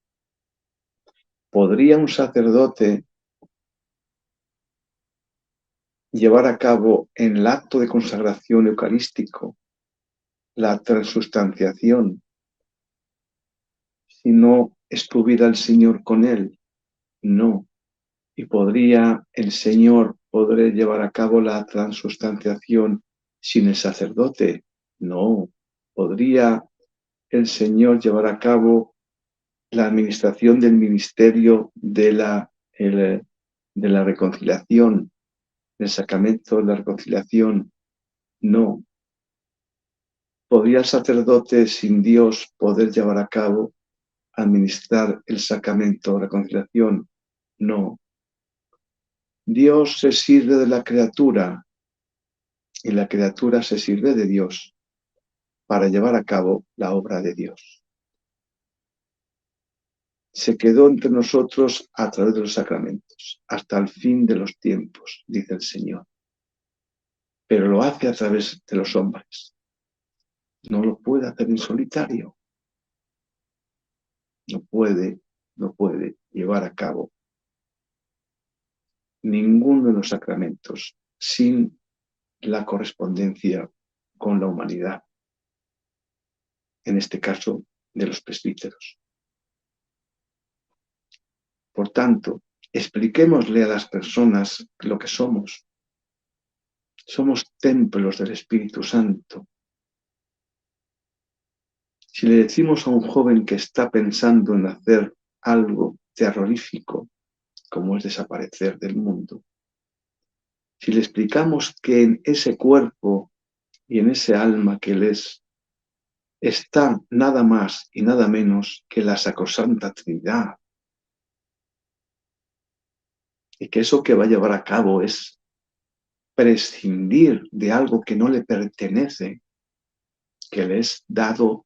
¿Podría un sacerdote llevar a cabo en el acto de consagración eucarístico la transustanciación si no estuviera el Señor con él? No. ¿Y podría el Señor poder llevar a cabo la transustanciación sin el sacerdote? No. ¿Podría el Señor llevar a cabo la administración del ministerio de la reconciliación, del sacramento de la reconciliación? No. ¿Podría el sacerdote sin Dios poder llevar a cabo, administrar el sacramento de la reconciliación? No. Dios se sirve de la criatura y la criatura se sirve de Dios para llevar a cabo la obra de Dios. Se quedó entre nosotros a través de los sacramentos, hasta el fin de los tiempos, dice el Señor. Pero lo hace a través de los hombres. No lo puede hacer en solitario. No puede llevar a cabo ninguno de los sacramentos sin la correspondencia con la humanidad. En este caso, de los presbíteros. Por tanto, expliquémosle a las personas lo que somos. Somos templos del Espíritu Santo. Si le decimos a un joven que está pensando en hacer algo terrorífico, como es desaparecer del mundo, si le explicamos que en ese cuerpo y en ese alma que Él es, está nada más y nada menos que la sacrosanta Trinidad, y que eso que va a llevar a cabo es prescindir de algo que no le pertenece, que le es dado,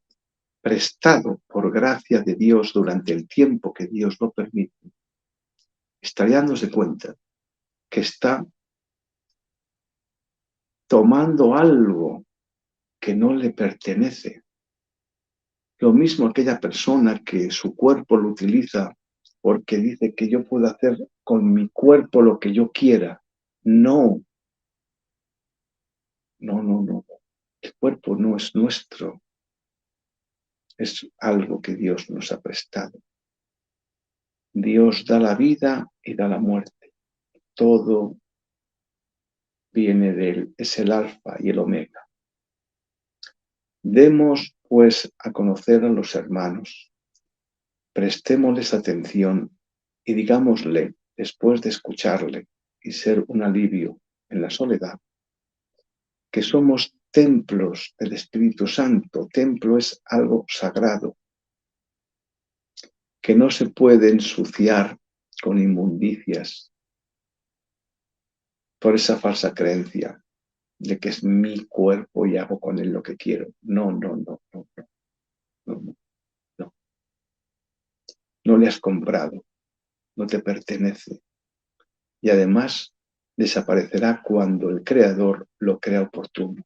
prestado por gracia de Dios durante el tiempo que Dios lo permite, estaría dándose cuenta que está tomando algo que no le pertenece. Lo mismo aquella persona que su cuerpo lo utiliza porque dice que yo puedo hacer con mi cuerpo lo que yo quiera. No, no. El cuerpo no es nuestro, es algo que Dios nos ha prestado. Dios da la vida y da la muerte. Todo viene de Él, es el alfa y el omega. Demos, pues, a conocer a los hermanos. Prestémosles atención y digámosle, después de escucharle y ser un alivio en la soledad, que somos templos del Espíritu Santo. Templo es algo sagrado, que no se puede ensuciar con inmundicias por esa falsa creencia de que es mi cuerpo y hago con él lo que quiero. No. No le has comprado, no te pertenece. Y además desaparecerá cuando el Creador lo crea oportuno.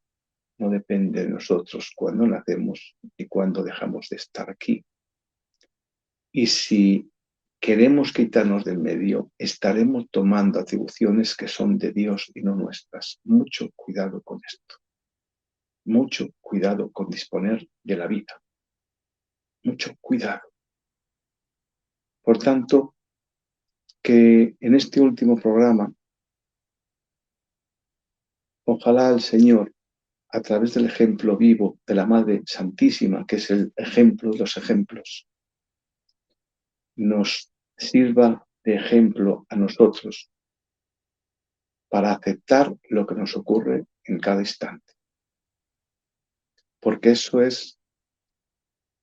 No depende de nosotros cuando nacemos y cuando dejamos de estar aquí. Y si queremos quitarnos del medio, estaremos tomando atribuciones que son de Dios y no nuestras. Mucho cuidado con esto. Mucho cuidado con disponer de la vida. Mucho cuidado. Por tanto, que en este último programa, ojalá el Señor, a través del ejemplo vivo de la Madre Santísima, que es el ejemplo de los ejemplos, nos sirva de ejemplo a nosotros para aceptar lo que nos ocurre en cada instante. Porque eso es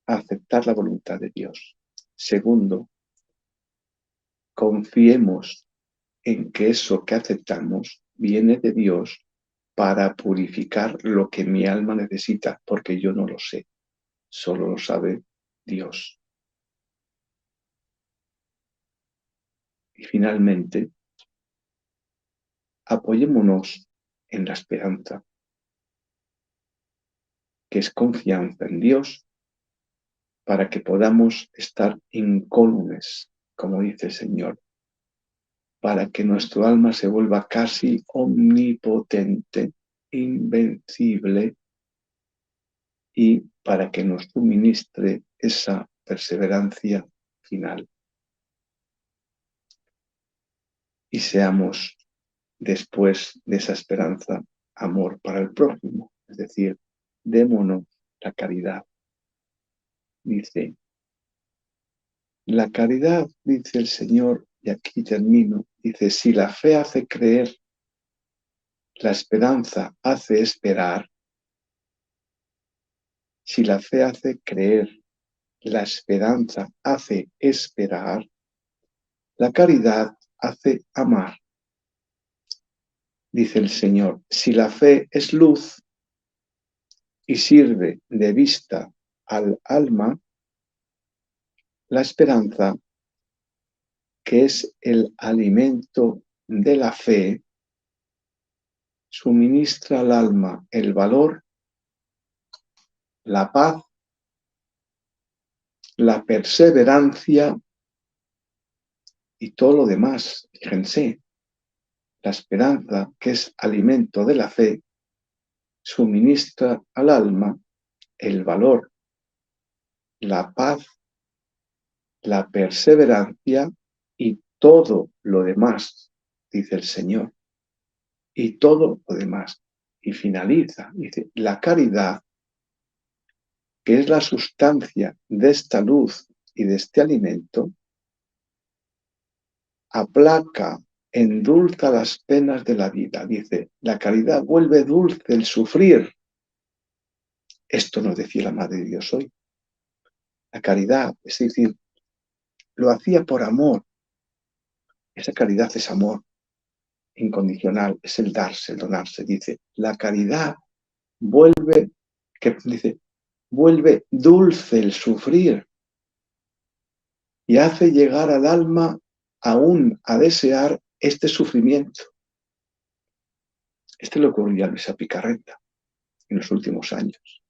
aceptar la voluntad de Dios. Segundo, confiemos en que eso que aceptamos viene de Dios para purificar lo que mi alma necesita, porque yo no lo sé, solo lo sabe Dios. Y finalmente, apoyémonos en la esperanza, que es confianza en Dios, para que podamos estar incólumes, como dice el Señor, para que nuestro alma se vuelva casi omnipotente, invencible, y para que nos suministre esa perseverancia final. Y seamos, después de esa esperanza, amor para el prójimo, es decir, démonos la caridad. Dice, la caridad, dice el Señor, y aquí termino, dice, si la fe hace creer, la esperanza hace esperar, si la fe hace creer, la esperanza hace esperar, la caridad hace amar. Dice el Señor, si la fe es luz y sirve de vista al alma, la esperanza, que es el alimento de la fe, suministra al alma el valor, la paz, la perseverancia y todo lo demás. Fíjense, la esperanza, que es alimento de la fe, suministra al alma el valor, la paz, la perseverancia y todo lo demás, dice el Señor. Y todo lo demás. Y finaliza, dice, la caridad, que es la sustancia de esta luz y de este alimento, aplaca endulza las penas de la vida. Dice, la caridad vuelve dulce el sufrir. Esto nos decía la Madre de Dios hoy. La caridad, es decir, lo hacía por amor. Esa caridad es amor incondicional, es el darse, el donarse. Dice, la caridad vuelve, dice, vuelve dulce el sufrir y hace llegar al alma aún a desear este sufrimiento. Esto le ocurrió a Luisa Picarreta en los últimos años.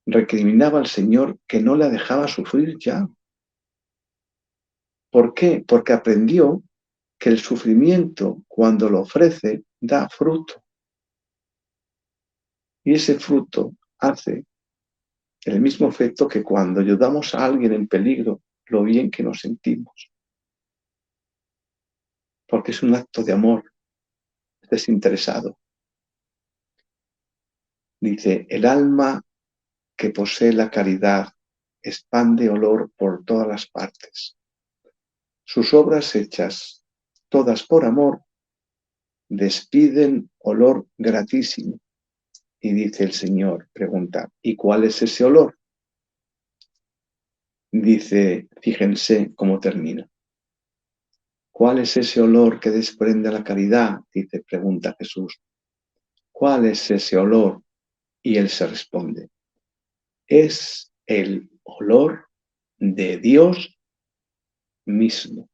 Recriminaba al Señor que no la dejaba sufrir ya. ¿Por qué? Porque aprendió que el sufrimiento, cuando lo ofrece, da fruto. Y ese fruto hace el mismo efecto que cuando ayudamos a alguien en peligro, lo bien que nos sentimos. Porque es un acto de amor desinteresado. Dice, el alma que posee la caridad expande olor por todas las partes. Sus obras hechas, todas por amor, despiden olor gratísimo. Y dice el Señor, pregunta, ¿y cuál es ese olor? Dice, fíjense cómo termina. ¿Cuál es ese olor que desprende la caridad? Dice, pregunta Jesús. ¿Cuál es ese olor? Y él se responde, es el olor de Dios mismo.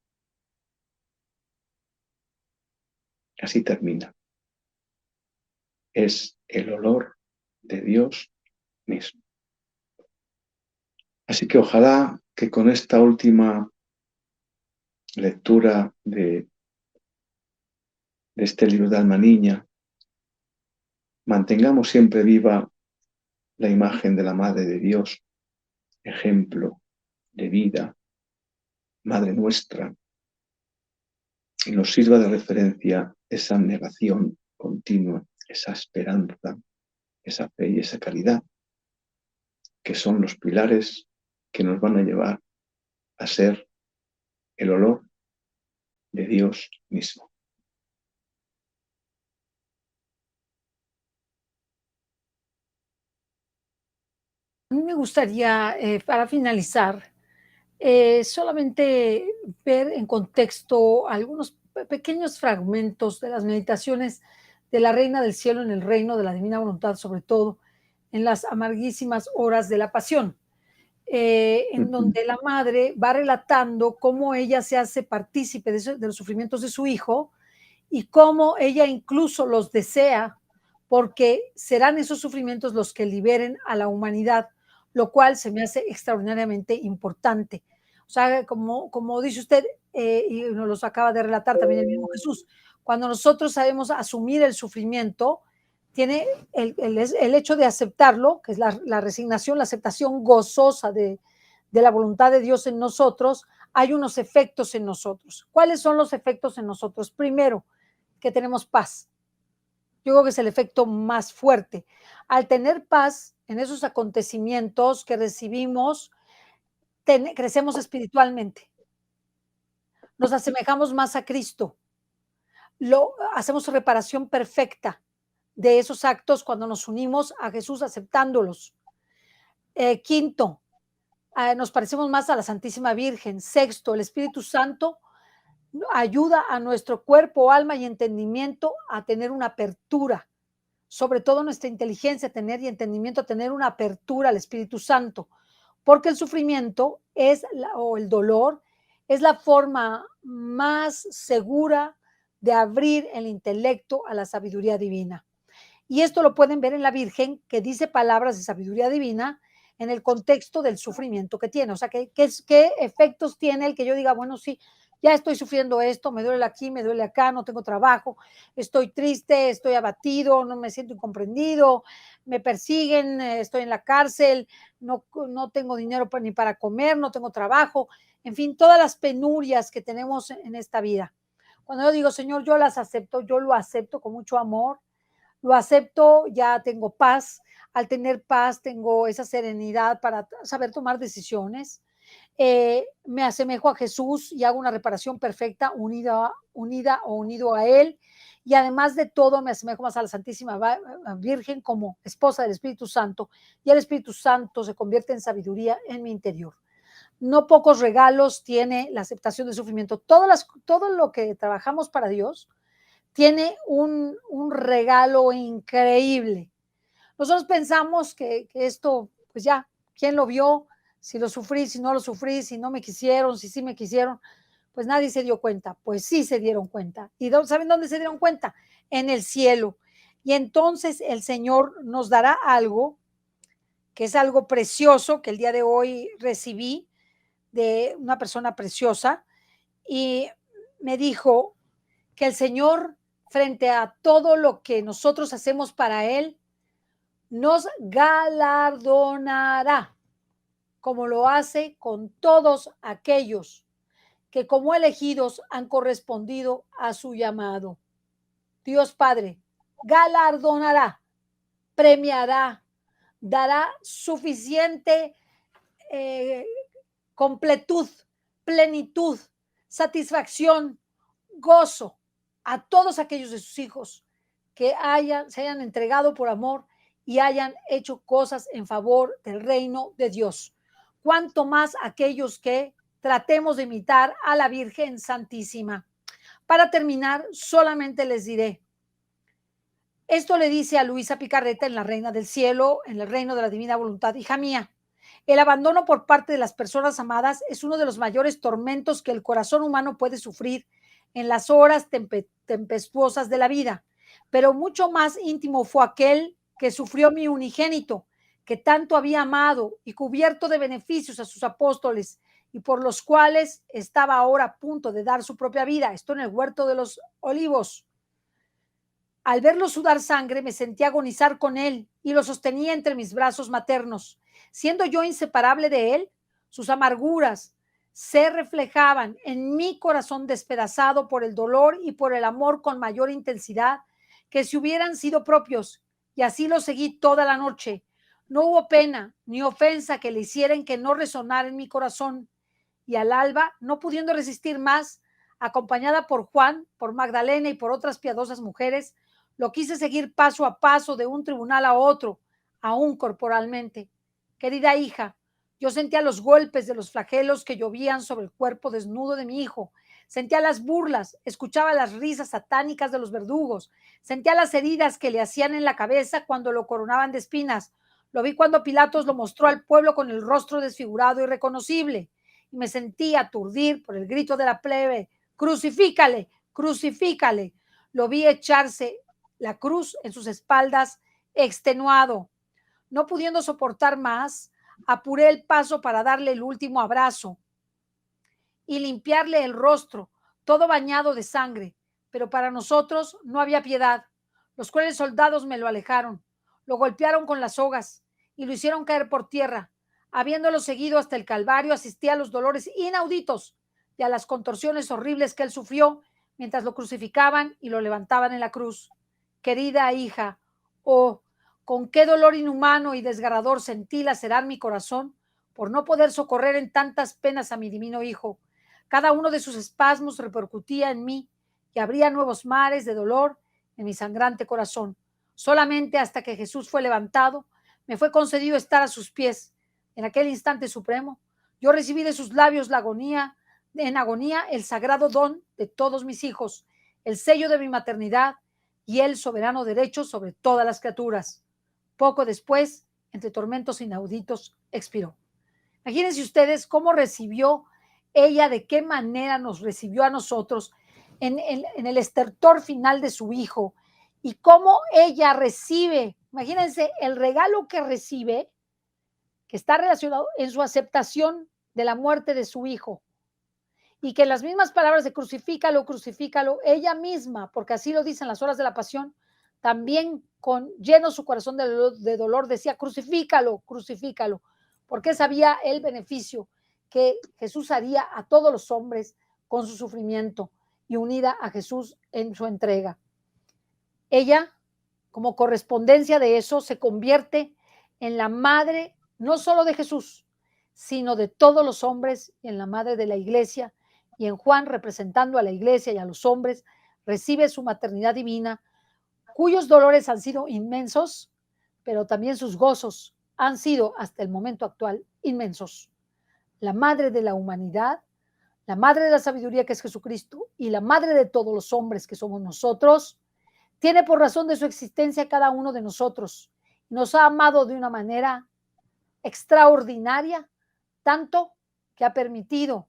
Así termina. Es el olor de Dios mismo. Así que ojalá que con esta última lectura de este libro de Alma Niña, mantengamos siempre viva la imagen de la Madre de Dios, ejemplo de vida, Madre nuestra, y nos sirva de referencia esa negación continua, esa esperanza, esa fe y esa caridad, que son los pilares que nos van a llevar a ser el olor de Dios mismo. A mí me gustaría, para finalizar, solamente ver en contexto algunos pequeños fragmentos de las meditaciones de la Reina del Cielo en el reino de la divina voluntad, sobre todo en las amarguísimas horas de la pasión, en donde la madre va relatando cómo ella se hace partícipe de los sufrimientos de su hijo y cómo ella incluso los desea, porque serán esos sufrimientos los que liberen a la humanidad, lo cual se me hace extraordinariamente importante. O sea, como dice usted, y nos los acaba de relatar también el mismo Jesús, cuando nosotros sabemos asumir el sufrimiento, tiene el hecho de aceptarlo, que es la resignación, la aceptación gozosa de la voluntad de Dios en nosotros, hay unos efectos en nosotros. ¿Cuáles son los efectos en nosotros? Primero, que tenemos paz. Yo creo que es el efecto más fuerte. Al tener paz en esos acontecimientos que recibimos, crecemos espiritualmente, nos asemejamos más a Cristo, hacemos reparación perfecta de esos actos cuando nos unimos a Jesús aceptándolos. Quinto, nos parecemos más a la Santísima Virgen. Sexto, el Espíritu Santo ayuda a nuestro cuerpo, alma y entendimiento a tener una apertura, sobre todo nuestra inteligencia, tener y entendimiento, a tener una apertura al Espíritu Santo, porque el sufrimiento o el dolor es la forma más segura de abrir el intelecto a la sabiduría divina. Y esto lo pueden ver en la Virgen, que dice palabras de sabiduría divina en el contexto del sufrimiento que tiene. O sea, ¿qué efectos tiene el que yo diga, bueno, sí, ya estoy sufriendo esto, me duele aquí, me duele acá, no tengo trabajo, estoy triste, estoy abatido, no me siento incomprendido, me persiguen, estoy en la cárcel, no tengo dinero ni para comer, no tengo trabajo, en fin, todas las penurias que tenemos en esta vida. Cuando yo digo, Señor, yo las acepto, yo lo acepto con mucho amor, lo acepto, ya tengo paz. Al tener paz, tengo esa serenidad para saber tomar decisiones. Me asemejo a Jesús y hago una reparación perfecta unida o unido a Él. Y además de todo, me asemejo más a la Santísima Virgen como esposa del Espíritu Santo, y el Espíritu Santo se convierte en sabiduría en mi interior. No pocos regalos tiene la aceptación del sufrimiento. Todo lo que trabajamos para Dios tiene un regalo increíble. Nosotros pensamos que esto, pues ya, ¿quién lo vio? Si lo sufrí, si no lo sufrí, si no me quisieron, si sí me quisieron, pues nadie se dio cuenta. Pues sí se dieron cuenta. ¿Y saben dónde se dieron cuenta? En el cielo. Y entonces el Señor nos dará algo, que es algo precioso, que el día de hoy recibí de una persona preciosa, y me dijo que el Señor, frente a todo lo que nosotros hacemos para Él, nos galardonará, como lo hace con todos aquellos que como elegidos han correspondido a su llamado. Dios Padre galardonará, premiará, dará suficiente completud, plenitud, satisfacción, gozo a todos aquellos de sus hijos que se hayan entregado por amor y hayan hecho cosas en favor del reino de Dios. Cuanto más aquellos que tratemos de imitar a la Virgen Santísima. Para terminar, solamente les diré, esto le dice a Luisa Picarreta en La Reina del Cielo, en el reino de la divina voluntad: hija mía, el abandono por parte de las personas amadas es uno de los mayores tormentos que el corazón humano puede sufrir en las horas tempestuosas de la vida, pero mucho más íntimo fue aquel que sufrió mi unigénito, que tanto había amado y cubierto de beneficios a sus apóstoles, y por los cuales estaba ahora a punto de dar su propia vida. Esto en el huerto de los olivos. Al verlo sudar sangre, me sentí agonizar con él y lo sostenía entre mis brazos maternos. Siendo yo inseparable de él, sus amarguras se reflejaban en mi corazón despedazado por el dolor y por el amor con mayor intensidad que si hubieran sido propios, y así lo seguí toda la noche. No hubo pena ni ofensa que le hicieran que no resonara en mi corazón, y al alba, no pudiendo resistir más, acompañada por Juan, por Magdalena y por otras piadosas mujeres, lo quise seguir paso a paso de un tribunal a otro, aún corporalmente. Querida hija, yo sentía los golpes de los flagelos que llovían sobre el cuerpo desnudo de mi hijo, sentía las burlas, escuchaba las risas satánicas de los verdugos, sentía las heridas que le hacían en la cabeza cuando lo coronaban de espinas. Lo vi cuando Pilatos lo mostró al pueblo con el rostro desfigurado y irreconocible, y me sentí aturdir por el grito de la plebe: crucifícale, crucifícale. Lo vi echarse la cruz en sus espaldas, extenuado. No pudiendo soportar más, apuré el paso para darle el último abrazo y limpiarle el rostro, todo bañado de sangre. Pero para nosotros no había piedad. Los crueles soldados me lo alejaron, lo golpearon con las sogas y lo hicieron caer por tierra. Habiéndolo seguido hasta el Calvario, asistí a los dolores inauditos y a las contorsiones horribles que él sufrió mientras lo crucificaban y lo levantaban en la cruz. Querida hija, oh, con qué dolor inhumano y desgarrador sentí lacerar mi corazón por no poder socorrer en tantas penas a mi divino hijo. Cada uno de sus espasmos repercutía en mí y abría nuevos mares de dolor en mi sangrante corazón. Solamente hasta que Jesús fue levantado, me fue concedido estar a sus pies. En aquel instante supremo, yo recibí de sus labios en agonía, el sagrado don de todos mis hijos, el sello de mi maternidad y el soberano derecho sobre todas las criaturas. Poco después, entre tormentos inauditos, expiró. Imagínense ustedes cómo recibió ella, de qué manera nos recibió a nosotros en el estertor final de su hijo, y cómo ella recibe, imagínense el regalo que recibe, que está relacionado en su aceptación de la muerte de su hijo, y que en las mismas palabras de crucifícalo, crucifícalo, ella misma, porque así lo dicen las horas de la pasión, también con lleno su corazón de dolor decía: crucifícalo, crucifícalo, porque sabía el beneficio que Jesús haría a todos los hombres con su sufrimiento, y unida a Jesús en su entrega. Ella, como correspondencia de eso, se convierte en la madre no solo de Jesús, sino de todos los hombres, y en la madre de la iglesia, y en Juan, representando a la iglesia y a los hombres, recibe su maternidad divina, cuyos dolores han sido inmensos, pero también sus gozos han sido hasta el momento actual inmensos. La madre de la humanidad, la madre de la sabiduría que es Jesucristo y la madre de todos los hombres que somos nosotros, tiene por razón de su existencia a cada uno de nosotros. Nos ha amado de una manera extraordinaria, tanto que ha permitido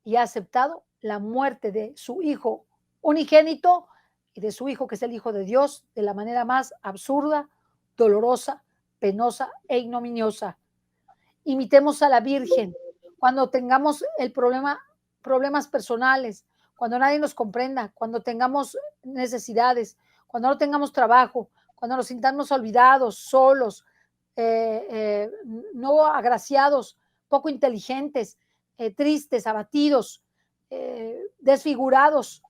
y ha aceptado la muerte de su Hijo unigénito y de su Hijo, que es el Hijo de Dios, de la manera más absurda, dolorosa, penosa e ignominiosa. Imitemos a la Virgen cuando tengamos problemas personales, cuando nadie nos comprenda, cuando tengamos necesidades, cuando no tengamos trabajo, cuando nos sintamos olvidados, solos, no agraciados, poco inteligentes, tristes, abatidos, desfigurados,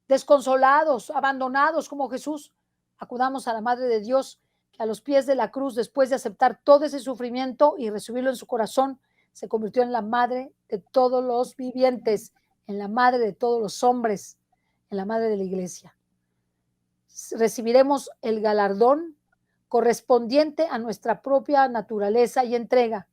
desconsolados, abandonados como Jesús. Acudamos a la Madre de Dios, que a los pies de la cruz, después de aceptar todo ese sufrimiento y recibirlo en su corazón, se convirtió en la madre de todos los vivientes, en la madre de todos los hombres, en la madre de la iglesia. Recibiremos el galardón correspondiente a nuestra propia naturaleza y entrega.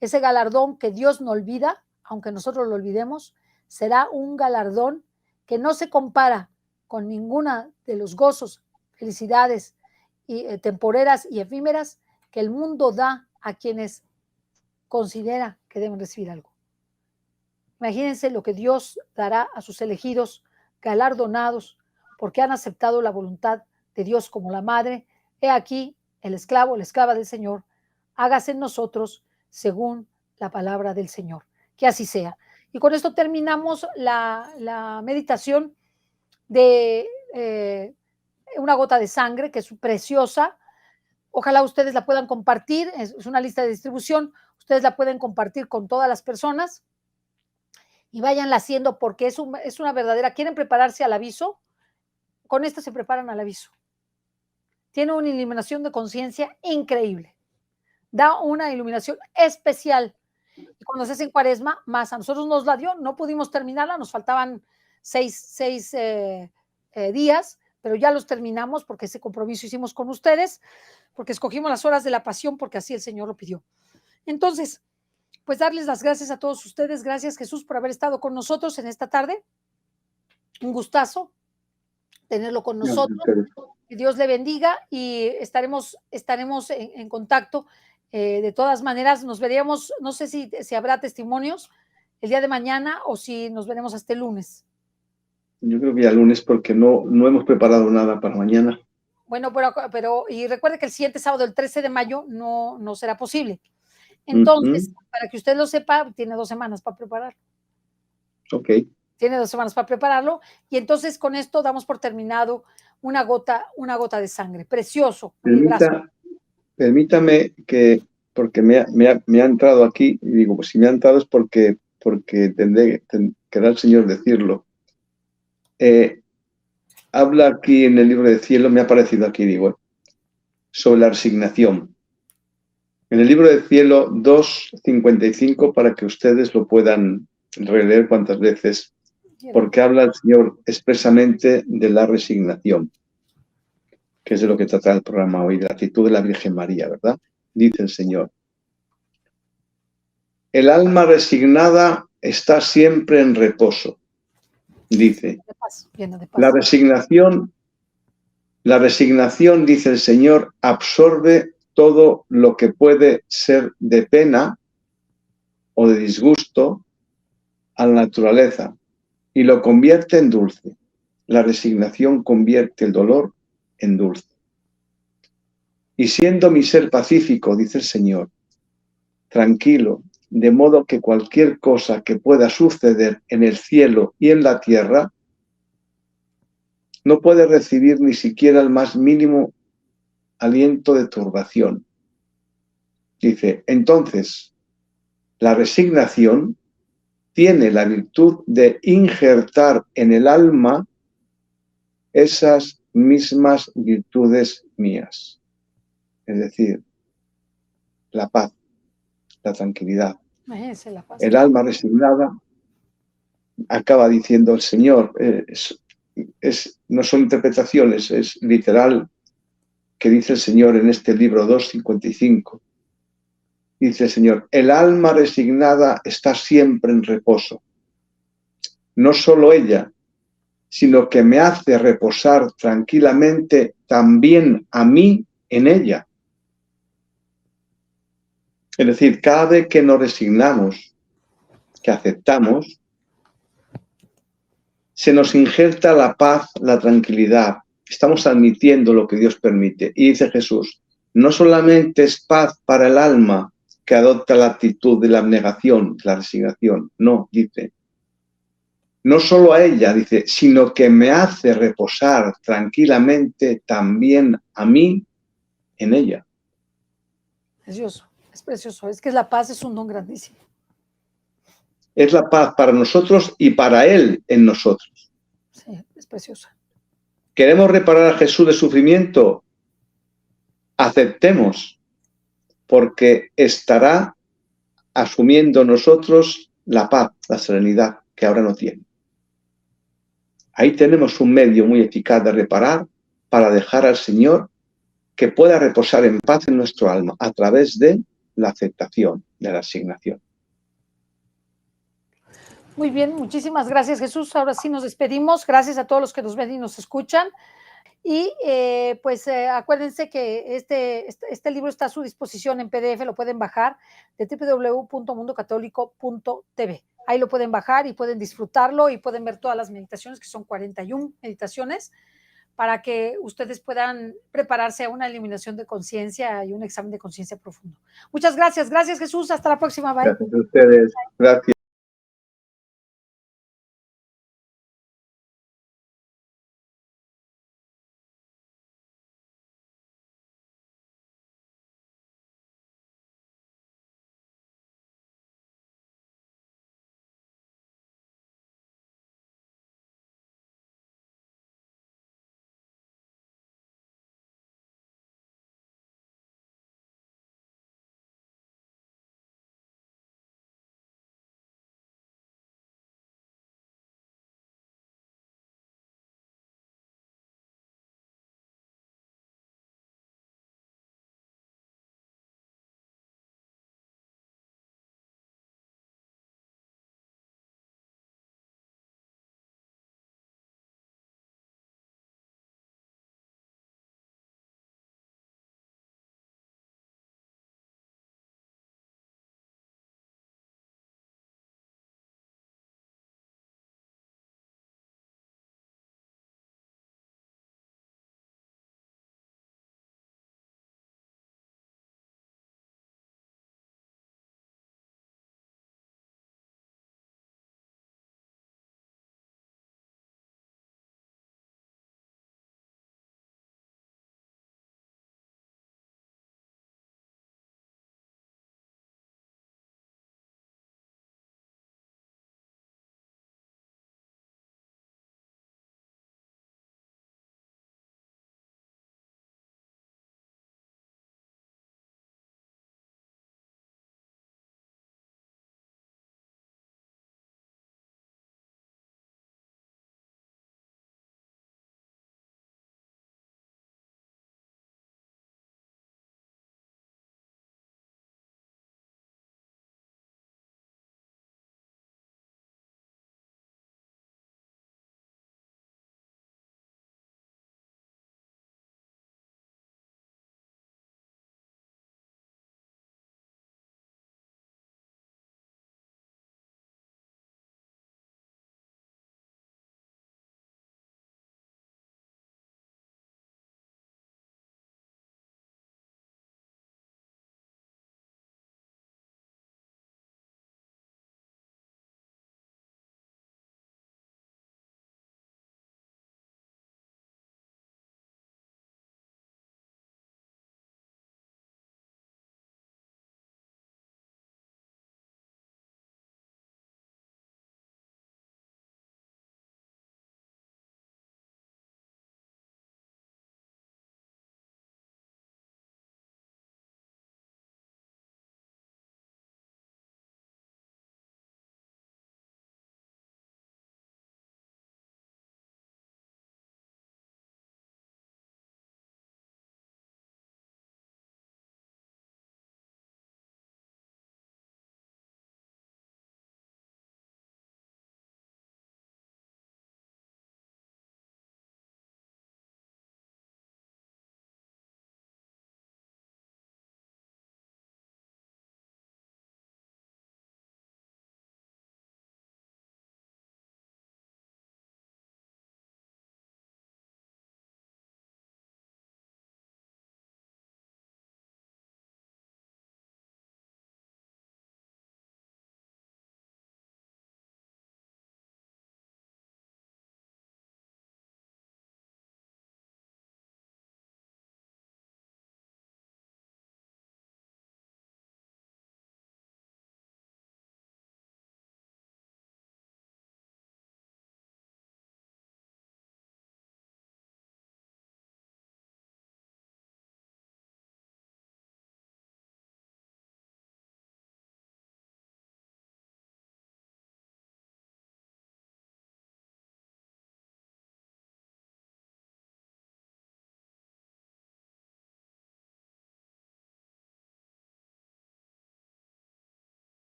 Ese galardón que Dios no olvida, aunque nosotros lo olvidemos, será un galardón que no se compara con ninguna de los gozos, felicidades y, temporeras y efímeras que el mundo da a quienes considera que deben recibir algo. Imagínense lo que Dios dará a sus elegidos galardonados porque han aceptado la voluntad de Dios como la madre. He aquí el esclavo, la esclava del Señor, hágase en nosotros según la palabra del Señor. Que así sea. Y con esto terminamos la meditación de una gota de sangre, que es preciosa. Ojalá ustedes la puedan compartir. Es una lista de distribución. Ustedes la pueden compartir con todas las personas y váyanla haciendo porque es una verdadera. ¿Quieren prepararse al aviso? Con esta se preparan al aviso. Tiene una iluminación de conciencia increíble. Da una iluminación especial. Y cuando se hace en Cuaresma, más a nosotros nos la dio, no pudimos terminarla, nos faltaban seis días, pero ya los terminamos porque ese compromiso hicimos con ustedes, porque escogimos las horas de la pasión, porque así el Señor lo pidió. Entonces, pues darles las gracias a todos ustedes. Gracias, Jesús, por haber estado con nosotros en esta tarde. Un gustazo tenerlo con nosotros. Que Dios le bendiga y estaremos en contacto. De todas maneras, nos veríamos, no sé si habrá testimonios el día de mañana o si nos veremos hasta el lunes. Yo creo que ya lunes porque no hemos preparado nada para mañana. Bueno, pero y recuerde que el siguiente sábado, el 13 de mayo, no será posible. Entonces, para que usted lo sepa, tiene 2 semanas para prepararlo. Ok. Tiene 2 semanas para prepararlo y entonces con esto damos por terminado una gota de sangre. Precioso. Permítame que, porque me ha entrado aquí, y digo, pues si me ha entrado es porque querrá el Señor decirlo. Habla aquí en el libro de Cielo, me ha aparecido aquí, digo, sobre la resignación. En el libro de Cielo 2:55, para que ustedes lo puedan releer cuantas veces, porque habla el Señor expresamente de la resignación, que es de lo que trata el programa hoy, de la actitud de la Virgen María, ¿verdad? Dice el Señor: el alma resignada está siempre en reposo. Dice, la resignación, dice el Señor, absorbe todo lo que puede ser de pena o de disgusto a la naturaleza y lo convierte en dulce. La resignación convierte el dolor en dulce. Y siendo mi ser pacífico, dice el Señor, tranquilo, de modo que cualquier cosa que pueda suceder en el cielo y en la tierra no puede recibir ni siquiera el más mínimo aliento de turbación. Dice, entonces, la resignación tiene la virtud de injertar en el alma esas mismas virtudes mías, es decir, la paz, la tranquilidad. Esa es la paz. El alma resignada, acaba diciendo el Señor, no son interpretaciones, es literal que dice el Señor en este libro 2:55. Dice el Señor, el alma resignada está siempre en reposo. No solo ella, sino que me hace reposar tranquilamente también a mí en ella. Es decir, cada vez que nos resignamos, que aceptamos, se nos injerta la paz, la tranquilidad. Estamos admitiendo lo que Dios permite. Y dice Jesús, no solamente es paz para el alma que adopta la actitud de la abnegación, la resignación. No, dice. No solo a ella, dice, sino que me hace reposar tranquilamente también a mí en ella. Precioso, es precioso. Es que la paz es un don grandísimo. Es la paz para nosotros y para Él en nosotros. Sí, es preciosa. ¿Queremos reparar a Jesús de sufrimiento? Aceptemos, porque estará asumiendo nosotros la paz, la serenidad que ahora no tiene. Ahí tenemos un medio muy eficaz de reparar para dejar al Señor que pueda reposar en paz en nuestro alma a través de la aceptación, de la asignación. Muy bien, muchísimas gracias, Jesús. Ahora sí nos despedimos. Gracias a todos los que nos ven y nos escuchan. Y acuérdense que este libro está a su disposición en PDF, lo pueden bajar de www.mundocatólico.tv. Ahí lo pueden bajar y pueden disfrutarlo y pueden ver todas las meditaciones, que son 41 meditaciones, para que ustedes puedan prepararse a una eliminación de conciencia y un examen de conciencia profundo. Muchas gracias. Gracias, Jesús. Hasta la próxima. Bye. Gracias a ustedes. Gracias.